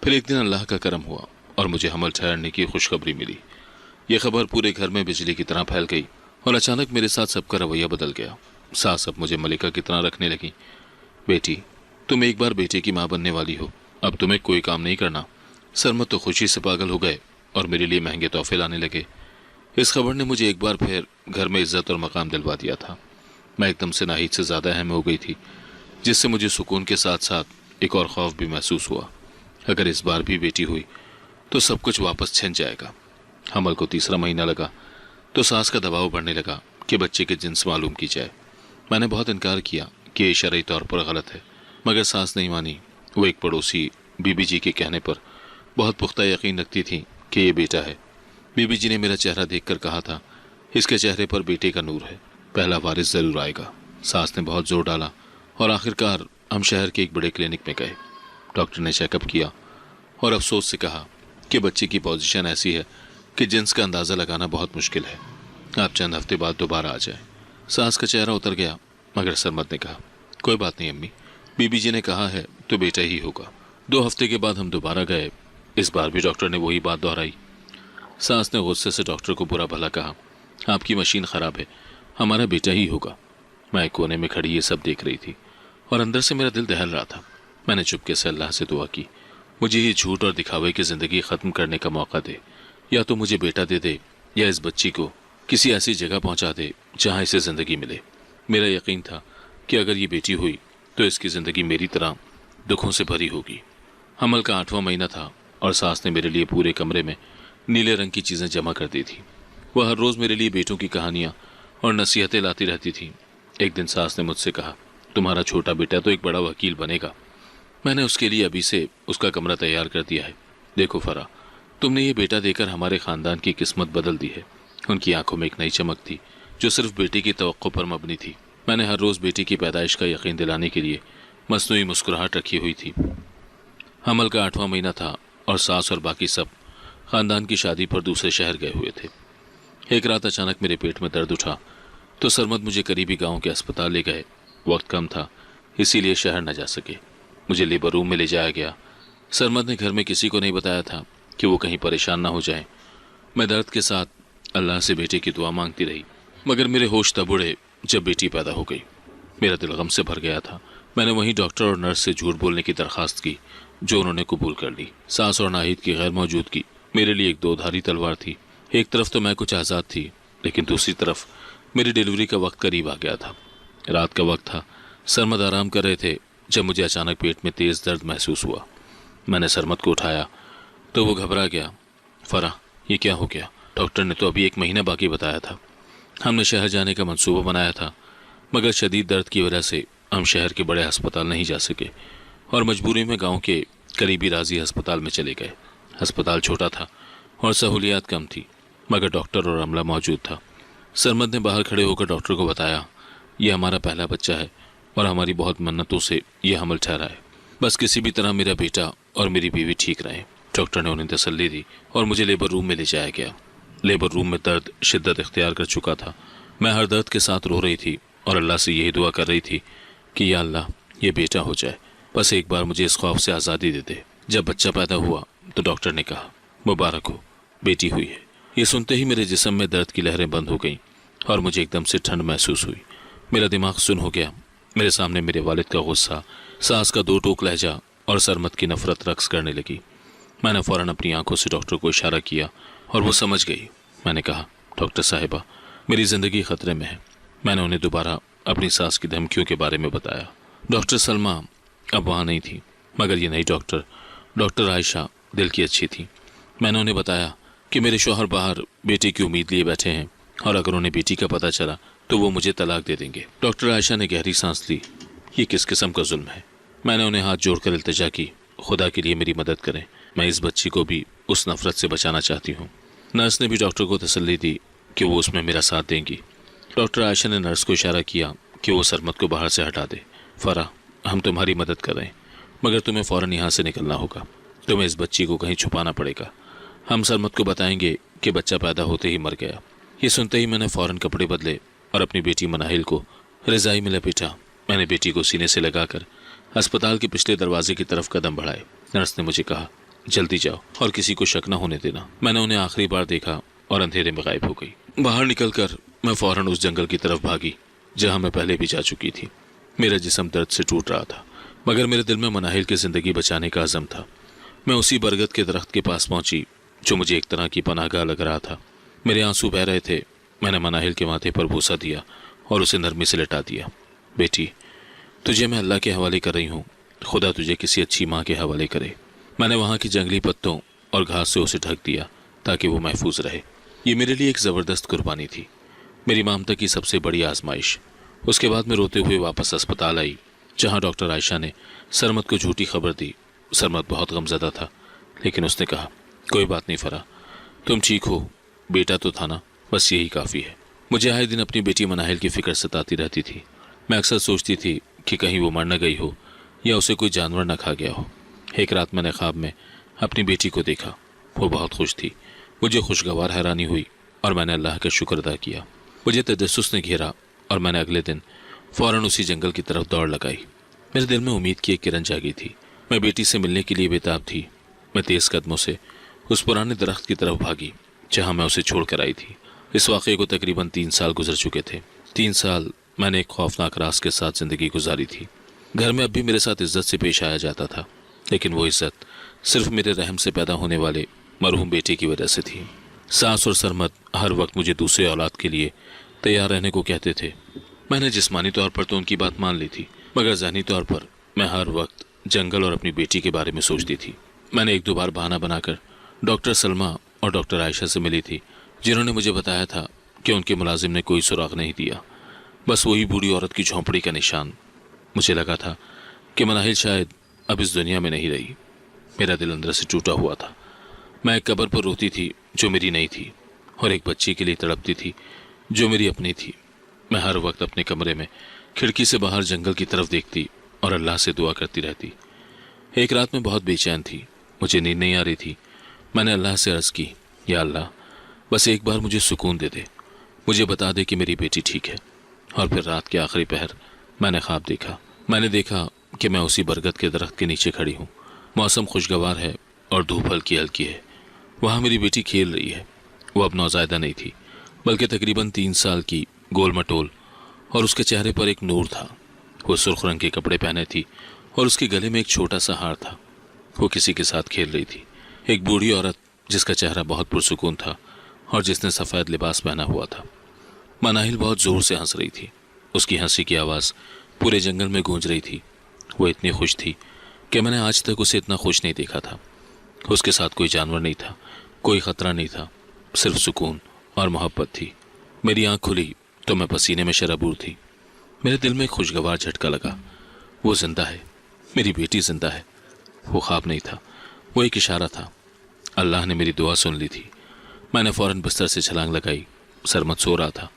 پھر ایک دن اللہ کا کرم ہوا اور مجھے حمل ٹھہرنے کی خوشخبری ملی۔ یہ خبر پورے گھر میں بجلی کی طرح پھیل گئی اور اچانک میرے ساتھ سب کا رویہ بدل گیا۔ ساس اب مجھے ملکہ کی طرح رکھنے لگی۔ بیٹی تم ایک بار بیٹے کی ماں بننے والی ہو، اب تمہیں کوئی کام نہیں کرنا۔ سرمد تو خوشی سے پاگل ہو گئے اور میرے لیے مہنگے تحفے لانے لگے۔ اس خبر نے مجھے ایک بار پھر گھر میں عزت اور مقام دلوا دیا تھا۔ میں ایک دم سے ناہید سے زیادہ اہم ہو گئی تھی، جس سے مجھے سکون کے ساتھ ساتھ ایک اور خوف بھی محسوس ہوا۔ اگر اس بار بھی بیٹی ہوئی تو سب کچھ واپس چھن جائے گا۔ حمل کو 3واں مہینہ لگا تو ساس کا دباؤ بڑھنے لگا کہ بچے کے جنس معلوم کی جائے۔ میں نے بہت انکار کیا کہ یہ شرعی طور پر غلط ہے، مگر ساس نہیں مانی۔ وہ ایک پڑوسی بی بی جی کے کہنے پر بہت پختہ یقین رکھتی تھی کہ یہ بیٹا ہے۔ بی بی جی نے میرا چہرہ دیکھ کر کہا تھا، اس کے چہرے پر بیٹے کا نور ہے، پہلا وارث ضرور آئے گا۔ ساس نے بہت زور ڈالا اور آخرکار ہم شہر کے ایک بڑے کلینک میں گئے۔ ڈاکٹر نے چیک اپ کیا اور افسوس سے کہا کہ بچے کی پوزیشن ایسی ہے کہ جنس کا اندازہ لگانا بہت مشکل ہے، آپ چند ہفتے بعد دوبارہ آ جائیں۔ ساس کا چہرہ اتر گیا، مگر سرمد نے کہا، کوئی بات نہیں امی، بی بی جی نے کہا ہے تو بیٹا ہی ہوگا۔ 2 ہفتے کے بعد ہم دوبارہ گئے۔ اس بار بھی ڈاکٹر نے وہی بات دہرائی۔ ساس نے غصے سے ڈاکٹر کو برا بھلا کہا، آپ کی مشین خراب ہے، ہمارا بیٹا ہی ہوگا۔ میں ایک کونے میں کھڑی یہ سب دیکھ رہی تھی اور اندر سے میرا دل دہل رہا تھا۔ میں نے چپکے سے اللہ سے دعا کی، مجھے یہ جھوٹ اور دکھاوے کی زندگی ختم کرنے کا موقع دے، یا تو مجھے بیٹا دے دے یا اس بچی کو کسی ایسی جگہ پہنچا دے جہاں اسے زندگی ملے۔ میرا یقین تھا کہ اگر یہ بیٹی ہوئی تو اس کی زندگی میری طرح دکھوں سے بھری ہوگی۔ حمل کا 8واں مہینہ تھا اور ساس نے میرے لیے پورے کمرے میں نیلے رنگ کی چیزیں جمع کر دی تھی۔ وہ ہر روز میرے لیے بیٹوں کی کہانیاں اور نصیحتیں لاتی رہتی تھی۔ ایک دن ساس نے مجھ سے کہا، تمہارا چھوٹا بیٹا تو ایک بڑا وکیل بنے گا۔ میں نے اس کے لیے ابھی سے اس کا کمرہ تیار کر دیا ہے۔ دیکھو فرا، تم نے یہ بیٹا دے کر ہمارے خاندان کی قسمت بدل دی ہے۔ ان کی آنکھوں میں ایک نئی چمک تھی جو صرف بیٹی کی توقع پر مبنی تھی۔ میں نے ہر روز بیٹی کی پیدائش کا یقین دلانے کے لیے مصنوعی مسکراہٹ رکھی ہوئی تھی۔ حمل کا 8واں مہینہ تھا اور ساس اور باقی سب خاندان کی شادی پر دوسرے شہر گئے ہوئے تھے۔ ایک رات اچانک میرے پیٹ میں درد اٹھا تو سرمد مجھے قریبی گاؤں کے اسپتال لے گئے۔ وقت کم تھا، اسی لیے شہر نہ جا سکے۔ مجھے لیبر روم میں لے جایا گیا۔ سرمد نے گھر میں کسی کو نہیں بتایا تھا کہ وہ کہیں پریشان نہ ہو جائیں۔ میں درد کے ساتھ اللہ سے بیٹے کی دعا مانگتی رہی، مگر میرے ہوش تب اڑے جب بیٹی پیدا ہو گئی۔ میرا دل غم سے بھر گیا تھا۔ میں نے وہیں ڈاکٹر اور نرس سے جھوٹ بولنے کی درخواست کی جو انہوں نے قبول کر لی۔ ساس اور ناہید کی غیر موجودگی میرے لیے ایک 2 دھاری تلوار تھی۔ ایک طرف تو میں کچھ آزاد تھی، لیکن دوسری طرف میری ڈیلیوری کا وقت قریب آ گیا تھا۔ رات کا وقت تھا، سرمد آرام کر رہے تھے جب مجھے اچانک پیٹ میں تیز درد محسوس ہوا۔ میں نے سرمد کو اٹھایا تو وہ گھبرا گیا۔ فرح، یہ کیا ہو گیا؟ ڈاکٹر نے تو ابھی 1 مہینہ باقی بتایا تھا۔ ہم نے شہر جانے کا منصوبہ بنایا تھا، مگر شدید درد کی وجہ سے ہم شہر کے بڑے ہسپتال نہیں جا سکے اور مجبوری میں گاؤں کے قریبی راضی ہسپتال میں چلے گئے۔ ہسپتال چھوٹا تھا اور سہولیات کم تھی، مگر ڈاکٹر اور عملہ موجود تھا۔ سرمد نے باہر کھڑے ہو کر ڈاکٹر کو بتایا، یہ ہمارا پہلا بچہ ہے اور ہماری بہت منتوں سے یہ حمل ٹھہرا ہے۔ بس کسی بھی طرح میرا بیٹا اور میری بیوی ٹھیک رہے۔ ڈاکٹر نے انہیں تسلی دی اور مجھے لیبر روم میں لے جایا گیا۔ لیبر روم میں درد شدت اختیار کر چکا تھا۔ میں ہر درد کے ساتھ رو رہی تھی اور اللہ سے یہی دعا کر رہی تھی کہ یا اللہ، یہ بیٹا ہو جائے، بس ایک بار مجھے اس خوف سے آزادی دے دے۔ جب بچہ پیدا ہوا تو ڈاکٹر نے کہا، مبارک ہو، بیٹی ہوئی ہے۔ یہ سنتے ہی میرے جسم میں درد کی لہریں بند ہو گئیں اور مجھے ایک دم سے ٹھنڈ محسوس ہوئی۔ میرا دماغ سن ہو گیا۔ میرے سامنے میرے والد کا غصہ، ساس کا 2 ٹوک لہجہ اور سرمد کی نفرت رقص کرنے لگی۔ میں نے فوراً اپنی آنکھوں سے ڈاکٹر کو اشارہ کیا اور وہ سمجھ گئی۔ میں نے کہا، ڈاکٹر صاحبہ، میری زندگی خطرے میں ہے۔ میں نے انہیں دوبارہ اپنی ساس کی دھمکیوں کے بارے میں بتایا۔ ڈاکٹر سلمہ اب وہاں نہیں تھی، مگر یہ نئی ڈاکٹر عائشہ دل کی اچھی تھی۔ میں نے انہیں بتایا کہ میرے شوہر باہر بیٹی کی امید لیے بیٹھے ہیں اور اگر انہیں بیٹی کا پتہ چلا تو وہ مجھے طلاق دے دیں گے۔ ڈاکٹر عائشہ نے گہری سانس لی۔ یہ کس قسم کا ظلم ہے؟ میں نے انہیں ہاتھ جوڑ کر التجا کی، خدا کے لیے میری مدد کریں، میں اس بچی کو بھی اس نفرت سے بچانا چاہتی ہوں۔ نرس نے بھی ڈاکٹر کو تسلی دی کہ وہ اس میں میرا ساتھ دیں گی۔ ڈاکٹر عائشہ نے نرس کو اشارہ کیا کہ وہ سرمد کو باہر سے ہٹا دے۔ فرح، ہم تمہاری مدد کر رہے ہیں، مگر تمہیں فوراً یہاں سے نکلنا ہوگا۔ تمہیں اس بچی کو کہیں چھپانا پڑے گا۔ ہم سرمد کو بتائیں گے کہ بچہ پیدا ہوتے ہی مر گیا۔ یہ سنتے ہی میں نے فوراً کپڑے بدلے اور اپنی بیٹی مناہل کو رضائی میں لپیٹا۔ میں نے بیٹی کو سینے سے لگا کر ہسپتال کے پچھلے دروازے کی طرف قدم بڑھائے۔ نرس نے مجھے کہا، جلدی جاؤ اور کسی کو شک نہ ہونے دینا۔ میں نے انہیں آخری بار دیکھا اور اندھیرے میں غائب ہو گئی۔ باہر نکل کر میں فوراً اس جنگل کی طرف بھاگی جہاں میں پہلے بھی جا چکی تھی۔ میرا جسم درد سے ٹوٹ رہا تھا، مگر میرے دل میں مناہل کی زندگی بچانے کا عزم تھا۔ میں اسی برگد کے درخت کے پاس پہنچی جو مجھے ایک طرح کی پناہ گاہ لگ رہا تھا۔ میرے آنسو بہہ رہے تھے۔ میں نے مناہل کے ماتھے پر بوسہ دیا اور اسے نرمی سے لٹا دیا۔ بیٹی، تجھے میں اللہ کے حوالے کر رہی ہوں، خدا تجھے کسی اچھی ماں کے حوالے کرے۔ میں نے وہاں کی جنگلی پتوں اور گھاس سے اسے ڈھک دیا تاکہ وہ محفوظ رہے۔ یہ میرے لیے ایک زبردست قربانی تھی، میری مامتا کی سب سے بڑی آزمائش۔ اس کے بعد میں روتے ہوئے واپس اسپتال آئی جہاں ڈاکٹر عائشہ نے سرمد کو جھوٹی خبر دی۔ سرمد بہت غمزدہ تھا، لیکن اس نے کہا، کوئی بات نہیں فرح، تم ٹھیک ہو، بیٹا تو تھا نا، بس یہی کافی ہے۔ مجھے آئے دن اپنی بیٹی مناہل کی فکر ستاتی رہتی تھی۔ میں اکثر سوچتی تھی کہ کہیں وہ مر نہ گئی ہو یا اسے کوئی جانور نہ کھا گیا ہو۔ ایک رات میں نے خواب میں اپنی بیٹی کو دیکھا، وہ بہت خوش تھی۔ مجھے خوشگوار حیرانی ہوئی اور میں نے اللہ کا شکر ادا کیا۔ مجھے تجسس نے گھیرا اور میں نے اگلے دن فوراً اسی جنگل کی طرف دوڑ لگائی۔ میرے دل میں امید کی ایک کرن جاگی تھی۔ میں بیٹی سے ملنے کے لیے بےتاب تھی۔ میں تیز قدموں سے اس پرانے درخت کی طرف بھاگی جہاں میں اسے چھوڑ کر آئی تھی۔ اس واقعے کو تقریباً 3 سال گزر چکے تھے۔ 3 سال میں نے ایک خوفناک راز کے ساتھ زندگی گزاری تھی۔ گھر میں اب بھی میرے ساتھ عزت سے پیش آیا جاتا تھا، لیکن وہ عزت صرف میرے رحم سے پیدا ہونے والے مرحوم بیٹے کی وجہ سے تھی۔ ساس اور سرمد ہر وقت مجھے دوسرے اولاد کے لیے تیار رہنے کو کہتے تھے۔ میں نے جسمانی طور پر تو ان کی بات مان لی تھی، مگر ذہنی طور پر میں ہر وقت جنگل اور اپنی بیٹی کے بارے میں سوچتی تھی۔ میں نے 1-2 بار بہانہ بنا کر ڈاکٹر سلمہ اور ڈاکٹر عائشہ سے ملی تھی، جنہوں نے مجھے بتایا تھا کہ ان کے ملازم نے کوئی سراغ نہیں دیا، بس وہی بوڑھی عورت کی جھونپڑی کا نشان۔ مجھے لگا تھا کہ مناہل شاید अब इस दुनिया में नहीं रही। मेरा दिल अंदर से टूटा हुआ था। मैं एक कब्र पर रोती थी जो मेरी नहीं थी, और एक बच्ची के लिए तड़पती थी जो मेरी अपनी थी। मैं हर वक्त अपने कमरे में खिड़की से बाहर जंगल की तरफ देखती और अल्लाह से दुआ करती रहती। एक रात में बहुत बेचैन थी, मुझे नींद नहीं आ रही थी। मैंने अल्लाह से अर्ज़ की, या अल्लाह, बस एक बार मुझे सुकून दे दे, मुझे बता दे कि मेरी बेटी ठीक है। और फिर रात के आखिरी पहर मैंने ख्वाब देखा। मैंने देखा कि मैं उसी बरगद के दरख्त के नीचे खड़ी हूँ। मौसम खुशगवार है और धूप हल्की हल्की है। वहाँ मेरी बेटी खेल रही है। वो अब नौज़ायदा नहीं थी, बल्कि तकरीबन 3 साल की, गोल मटोल, और उसके चेहरे पर एक नूर था। वो सुर्ख रंग के कपड़े पहने थी और उसके गले में एक छोटा सा हार था। वो किसी के साथ खेल रही थी। एक बूढ़ी औरत जिसका चेहरा बहुत पुरसुकून था और जिसने सफ़ेद लिबास पहना हुआ था। मनाहिल बहुत ज़ोर से हंस रही थी। उसकी हंसी की आवाज़ पूरे जंगल में गूंज रही थी। वो इतनी खुश थी कि मैंने आज तक उसे इतना खुश नहीं देखा था। उसके साथ कोई जानवर नहीं था, कोई ख़तरा नहीं था, सिर्फ सुकून और मोहब्बत थी। मेरी आँख खुली तो मैं पसीने में शराबूर थी। मेरे दिल में एक खुशगवार झटका लगा। वो जिंदा है, मेरी बेटी जिंदा है। वो ख्वाब नहीं था, वो एक इशारा था। अल्लाह ने मेरी दुआ सुन ली थी। मैंने फ़ौरन बिस्तर से छलांग लगाई। सरमद सो रहा था।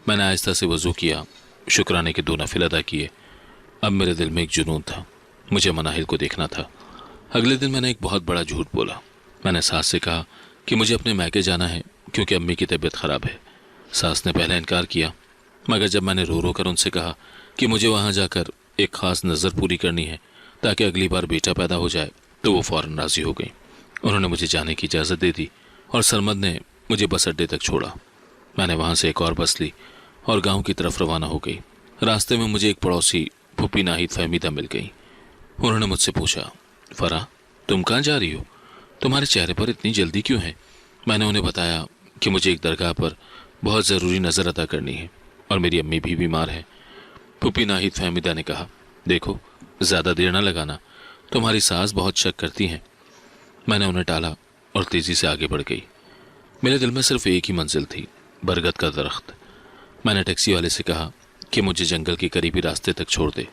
मैंने आहिस्ता से वज़ू किया, शुक्राने के 2 नफिल अदा किए। अब मेरे दिल में एक जुनून था, मुझे मनाहिल को देखना था। अगले दिन मैंने एक बहुत बड़ा झूठ बोला। मैंने सास से कहा कि मुझे अपने मैके जाना है क्योंकि अम्मी की तबीयत ख़राब है। सास ने पहले इनकार किया, मगर जब मैंने रो रो कर उनसे कहा कि मुझे वहाँ जाकर एक ख़ास नज़र पूरी करनी है ताकि अगली बार बेटा पैदा हो जाए, तो वो फ़ौरन राज़ी हो गई। उन्होंने मुझे जाने की इजाज़त दे दी और सरमद ने मुझे बस अड्डे तक छोड़ा। मैंने वहाँ से एक और बस ली और गांव की तरफ रवाना हो गई। रास्ते में मुझे एक पड़ोसी फूफी नाहिद फहमीदा मिल गई। उन्होंने मुझसे पूछा, फ़रा, तुम कहाँ जा रही हो? तुम्हारे चेहरे पर इतनी जल्दी क्यों है? मैंने उन्हें बताया कि मुझे एक दरगाह पर बहुत ज़रूरी नज़र अदा करनी है और मेरी अम्मी भी बीमार है। फूफी नाहिद फहमीदा ने कहा, देखो, ज़्यादा देर न लगाना, तुम्हारी सास बहुत शक करती हैं। मैंने उन्हें टाला और तेज़ी से आगे बढ़ गई। मेरे दिल में सिर्फ एक ही मंजिल थी, बरगद का दरख्त। मैंने टैक्सी वाले से कहा कि मुझे जंगल के करीबी रास्ते तक छोड़ दे।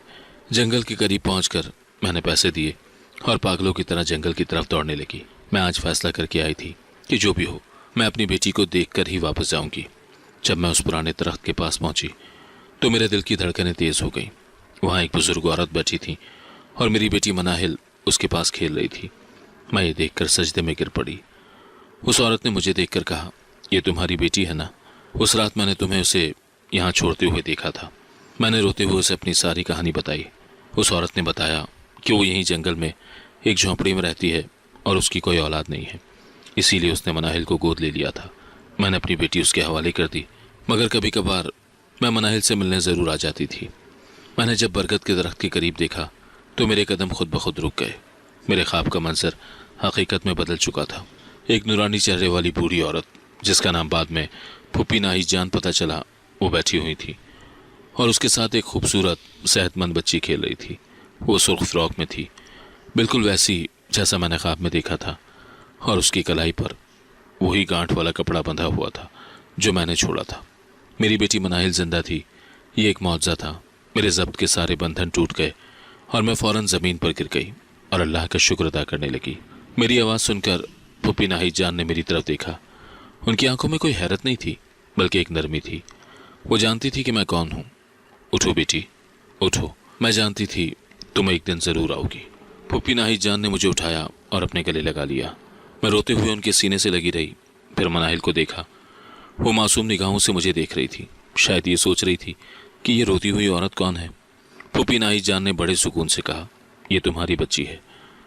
जंगल के करीब पहुंचकर मैंने पैसे दिए और पागलों की तरह जंगल की तरफ दौड़ने लगी। मैं आज फैसला करके आई थी कि जो भी हो, मैं अपनी बेटी को देखकर ही वापस जाऊंगी। जब मैं उस पुराने दरख्त के पास पहुंची तो मेरे दिल की धड़कनें तेज़ हो गईं। वहाँ एक बुजुर्ग औरत बैठी थी और मेरी बेटी मनाहिल उसके पास खेल रही थी। मैं ये देखकर सजदे में गिर पड़ी। उस औरत ने मुझे देखकर कहा, ये तुम्हारी बेटी है ना? उस रात मैंने तुम्हें उसे यहाँ छोड़ते हुए देखा था। मैंने रोते हुए उसे अपनी सारी कहानी बताई। उस औरत ने बताया कि वो यहीं जंगल में एक झोंपड़ी में रहती है और उसकी कोई औलाद नहीं है, इसीलिए उसने मनाहिल को गोद ले लिया था। मैंने अपनी बेटी उसके हवाले कर दी, मगर कभी कभार मैं मनाहिल से मिलने ज़रूर आ जाती थी। मैंने जब बरगद के दरख्त के करीब देखा तो मेरे कदम खुद ब खुद रुक गए। मेरे ख्वाब का मंजर हकीकत में बदल चुका था। एक नूरानी चेहरे वाली बूढ़ी औरत, जिसका नाम बाद में फूफी नाहिद जान पता चला, वो बैठी हुई थी और उसके साथ एक खूबसूरत सेहतमंद बच्ची खेल रही थी। वो सुर्ख फ्रॉक में थी, बिल्कुल वैसी जैसा मैंने ख्वाब में देखा था, और उसकी कलाई पर वही गांठ वाला कपड़ा बंधा हुआ था जो मैंने छोड़ा था। मेरी बेटी मनाहिल जिंदा थी। ये एक मौजज़ा था। मेरे ज़ब्त के सारे बंधन टूट गए और मैं फ़ौरन ज़मीन पर गिर गई और अल्लाह का शुक्र अदा करने लगी। मेरी आवाज़ सुनकर फूफी नाहिद जान ने मेरी तरफ देखा। उनकी आंखों में कोई हैरत नहीं थी, बल्कि एक नरमी थी। वो जानती थी कि मैं कौन हूँ। उठो बेटी, उठो, मैं जानती थी तुम एक दिन ज़रूर आओगी। फूफी नाहिद जान ने मुझे उठाया और अपने गले लगा लिया। मैं रोते हुए उनके सीने से लगी रही। फिर मनाहिल को देखा। वो मासूम निगाहों से मुझे देख रही थी। शायद ये सोच रही थी कि ये रोती हुई औरत कौन है। फूफी नाहिद जान ने बड़े सुकून से कहा, ये तुम्हारी बच्ची है।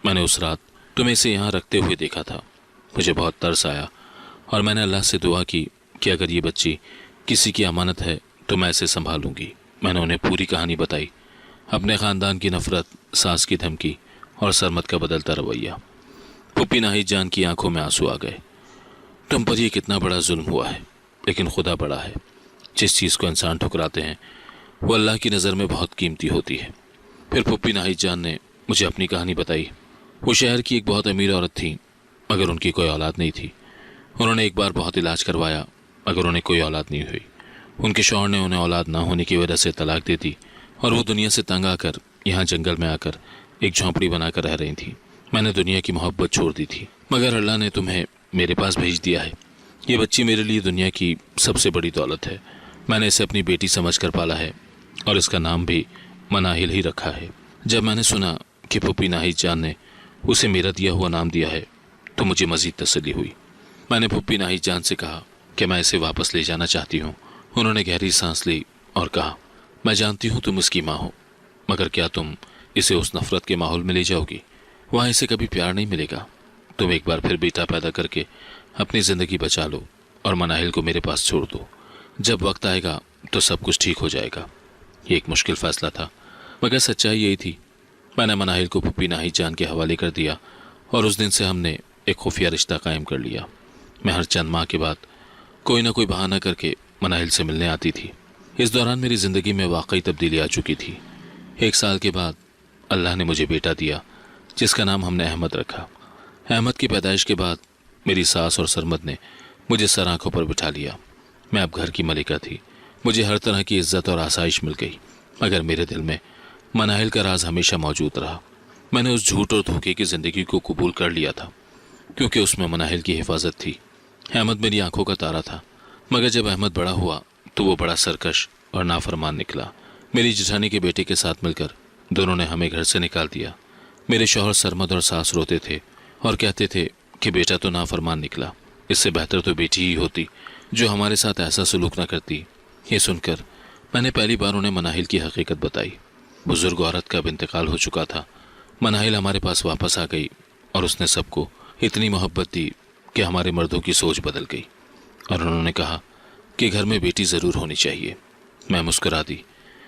मैंने उस रात तुम्हें इसे यहाँ रखते हुए देखा था। मुझे बहुत तरस आया और मैंने अल्लाह से दुआ की कि अगर ये बच्ची किसी की अमानत है तो मैं इसे संभालूंगी। मैंने उन्हें पूरी कहानी बताई, अपने ख़ानदान की नफ़रत, सास की धमकी और सरमद का बदलता रवैया। फूफी नाहिद जान की आंखों में आंसू आ गए। तुम पर यह कितना बड़ा जुल्म हुआ है, लेकिन खुदा बड़ा है। जिस चीज़ को इंसान ठुकराते हैं वो अल्लाह की नज़र में बहुत कीमती होती है। फिर फूफी नाहिद जान ने मुझे अपनी कहानी बताई। वो शहर की एक बहुत अमीर औरत थी, मगर उनकी कोई औलाद नहीं थी। उन्होंने एक बार बहुत इलाज करवाया, मगर उन्हें कोई औलाद नहीं हुई। उनके शौहर ने उन्हें औलाद ना होने की वजह से तलाक दे दी और वो दुनिया से तंग आकर यहाँ जंगल में आकर एक झोंपड़ी बनाकर रह रही थी। मैंने दुनिया की मोहब्बत छोड़ दी थी, मगर अल्लाह ने तुम्हें मेरे पास भेज दिया है। ये बच्ची मेरे लिए दुनिया की सबसे बड़ी दौलत है। मैंने इसे अपनी बेटी समझकर पाला है और इसका नाम भी मनाहिल ही रखा है। जब मैंने सुना कि फूफी नाहिद जान ने उसे मेरा दिया हुआ नाम दिया है तो मुझे मजीद तसल्ली हुई। मैंने फूफी नाहिद जान से कहा कि मैं इसे वापस ले जाना चाहती हूँ। उन्होंने गहरी सांस ली और कहा, मैं जानती हूँ तुम इसकी माँ हो, मगर क्या तुम इसे उस नफरत के माहौल में ले जाओगी? वहाँ इसे कभी प्यार नहीं मिलेगा। तुम एक बार फिर बेटा पैदा करके अपनी ज़िंदगी बचा लो और मनाहिल को मेरे पास छोड़ दो। जब वक्त आएगा तो सब कुछ ठीक हो जाएगा। ये एक मुश्किल फैसला था, मगर सच्चाई यही थी। मैंने मनाहिल को फूफी नाहिद जान के हवाले कर दिया और उस दिन से हमने एक खुफिया रिश्ता कायम कर लिया। मैं हर चंद माह के बाद कोई ना कोई बहाना करके मनाहिल से मिलने आती थी। इस दौरान मेरी ज़िंदगी में वाकई तब्दीली आ चुकी थी। 1 साल के बाद अल्लाह ने मुझे बेटा दिया जिसका नाम हमने अहमद रखा। अहमद की पैदाइश के बाद मेरी सास और सरमद ने मुझे सर आंखों पर बिठा लिया। मैं अब घर की मलिका थी। मुझे हर तरह की इज्जत और आसाइश मिल गई, मगर मेरे दिल में मनाहिल का राज हमेशा मौजूद रहा। मैंने उस झूठ और धोखे की ज़िंदगी को कबूल कर लिया था क्योंकि उसमें मनाहिल की हिफाजत थी। अहमद मेरी आंखों का तारा था, मगर जब अहमद बड़ा हुआ तो वो बड़ा सरकश और नाफरमान निकला। मेरी जेठानी के बेटे के साथ मिलकर दोनों ने हमें घर से निकाल दिया। मेरे शौहर सरमद और सास रोते थे और कहते थे कि बेटा तो नाफरमान निकला, इससे बेहतर तो बेटी ही होती जो हमारे साथ ऐसा सलूक न करती। ये सुनकर मैंने पहली बार उन्हें मनाहिल की हकीकत बताई। बुजुर्ग औरत का अब इंतकाल हो चुका था। मनाहिल हमारे पास वापस आ गई और उसने सबको इतनी मोहब्बत दी कि हमारे मर्दों की सोच बदल गई और उन्होंने कहा कि घर में बेटी ज़रूर होनी चाहिए। मैं मुस्कुरा दी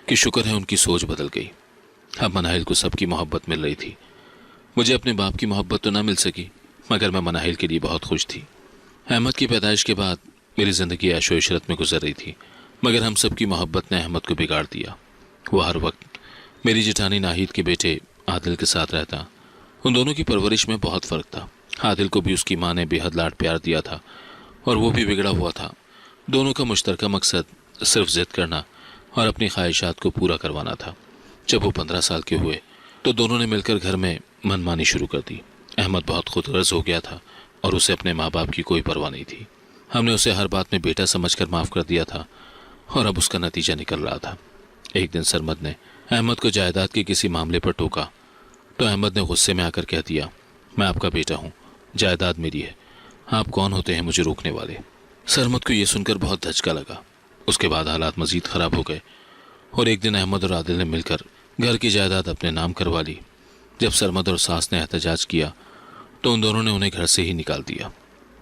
कि शुक्र है उनकी सोच बदल गई। अब मनाहिल को सबकी मोहब्बत मिल रही थी। मुझे अपने बाप की मोहब्बत तो ना मिल सकी, मगर मैं मनाहिल के लिए बहुत खुश थी। अहमद की पैदाइश के बाद मेरी ज़िंदगी ऐशो इशरत में गुजर रही थी, मगर हम सब की मोहब्बत ने अहमद को बिगाड़ दिया। वो हर वक्त मेरी जेठानी नाहिद के बेटे आदिल के साथ रहता। उन दोनों की परवरिश में बहुत फ़र्क था। आदिल को भी उसकी माँ ने बेहद लाड प्यार दिया था और वो भी बिगड़ा हुआ था। दोनों का मुश्तरका मकसद सिर्फ ज़िद करना और अपनी ख्वाहिशात को पूरा करवाना था। जब वो 15 साल के हुए तो दोनों ने मिलकर घर में मनमानी शुरू कर दी। अहमद बहुत खुदगर्ज हो गया था और उसे अपने माँ बाप की कोई परवाह नहीं थी। हमने उसे हर बात में बेटा समझकर माफ़ कर दिया था और अब उसका नतीजा निकल रहा था। एक दिन सरमद ने अहमद को जायदाद के किसी मामले पर टोका तो अहमद ने गुस्से में आकर कह दिया, मैं आपका बेटा हूँ, जायदाद मेरी है, आप कौन होते हैं मुझे रोकने वाले? सरमद को यह सुनकर बहुत धचका लगा। उसके बाद हालात मज़ीद ख़राब हो गए और एक दिन अहमद और आदिल ने मिलकर घर की जायदाद अपने नाम करवा ली। जब सरमद और सास ने एहतजाज किया तो उन दोनों ने उन्हें घर से ही निकाल दिया।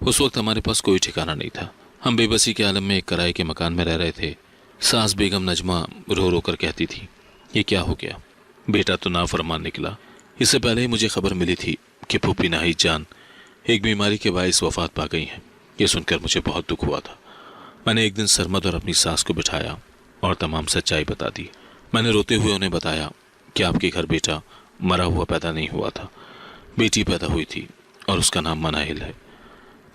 उस वक्त हमारे पास कोई ठिकाना नहीं था। हम बेबसी के आलम में एक किराए के मकान में रह रहे थे। सास बेगम नजमा रो रो कर कहती थी, ये क्या हो गया? बेटा तो नाफरमान निकला। इससे पहले ही मुझे खबर मिली थी कि फूफी नाहिद जान एक बीमारी के बायस वफात पा गई हैं। ये सुनकर मुझे बहुत दुख हुआ था। मैंने एक दिन सरमद और अपनी सास को बिठाया और तमाम सच्चाई बता दी। मैंने रोते हुए उन्हें बताया कि आपके घर बेटा मरा हुआ पैदा नहीं हुआ था, बेटी पैदा हुई थी और उसका नाम मनाहिल है।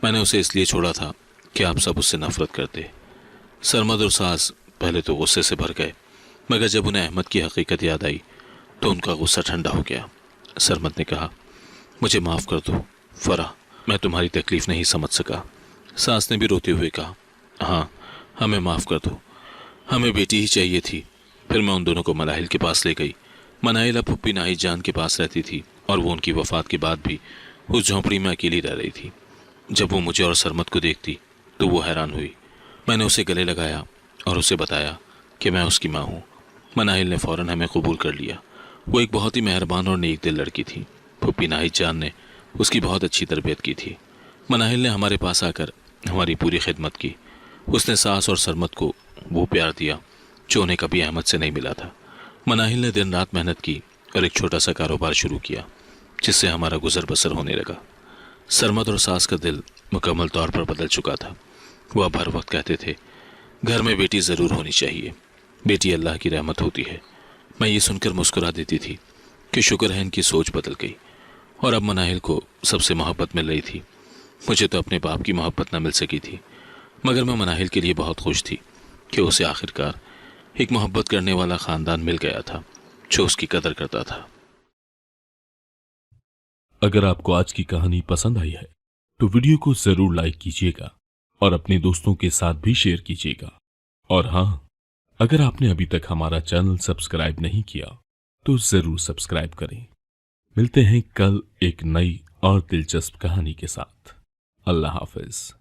मैंने उसे इसलिए छोड़ा था कि आप सब उससे नफरत करते। सरमद और सास पहले तो गुस्से से भर गए, मगर जब उन्हें अहमद की हकीकत याद आई तो उनका गुस्सा ठंडा हो गया। सरमद ने कहा, मुझे माफ़ कर दो फरा, मैं तुम्हारी तकलीफ़ नहीं समझ सका। सास ने भी रोते हुए कहा, हाँ हमें माफ़ कर दो, हमें बेटी ही चाहिए थी। फिर मैं उन दोनों को मनाहिल के पास ले गई। मनाहिल अब फूफी नाहिद जान के पास रहती थी और वो उनकी वफ़ात के बाद भी उस झोंपड़ी में अकेली रह रही थी। जब वो मुझे और सरमद को देखती तो वो हैरान हुई। मैंने उसे गले लगाया और उसे बताया कि मैं उसकी माँ हूँ। मनाहिल ने फ़ौरन हमें कबूल कर लिया। वो एक बहुत ही मेहरबान और नेक दिल लड़की थी। फूफी नाहिद जान ने उसकी बहुत अच्छी तरबियत की थी। मनाहिल ने हमारे पास आकर हमारी पूरी खिदमत की। उसने सास और सरमद को वो प्यार दिया जो उन्हें कभी अहमद से नहीं मिला था। मनाहिल ने दिन रात मेहनत की और एक छोटा सा कारोबार शुरू किया जिससे हमारा गुजर बसर होने लगा। सरमद और सास का दिल मुकम्मल तौर पर बदल चुका था। वह अब हर वक्त कहते थे, घर में बेटी ज़रूर होनी चाहिए, बेटी अल्लाह की रहमत होती है। मैं ये सुनकर मुस्कुरा देती थी कि शुक्र है इनकी सोच बदल गई और अब मनाहिल को सबसे मोहब्बत मिल रही थी। मुझे तो अपने बाप की मोहब्बत न मिल सकी थी, मगर मैं मनाहिल के लिए बहुत खुश थी कि उसे आखिरकार एक मोहब्बत करने वाला ख़ानदान मिल गया था जो उसकी कदर करता था। अगर आपको आज की कहानी पसंद आई है तो वीडियो को जरूर लाइक कीजिएगा और अपने दोस्तों के साथ भी शेयर कीजिएगा। और हाँ, अगर आपने अभी तक हमारा चैनल सब्सक्राइब नहीं किया तो जरूर सब्सक्राइब करें। मिलते हैं कल एक नई और दिलचस्प कहानी के साथ। अल्लाह हाफिज।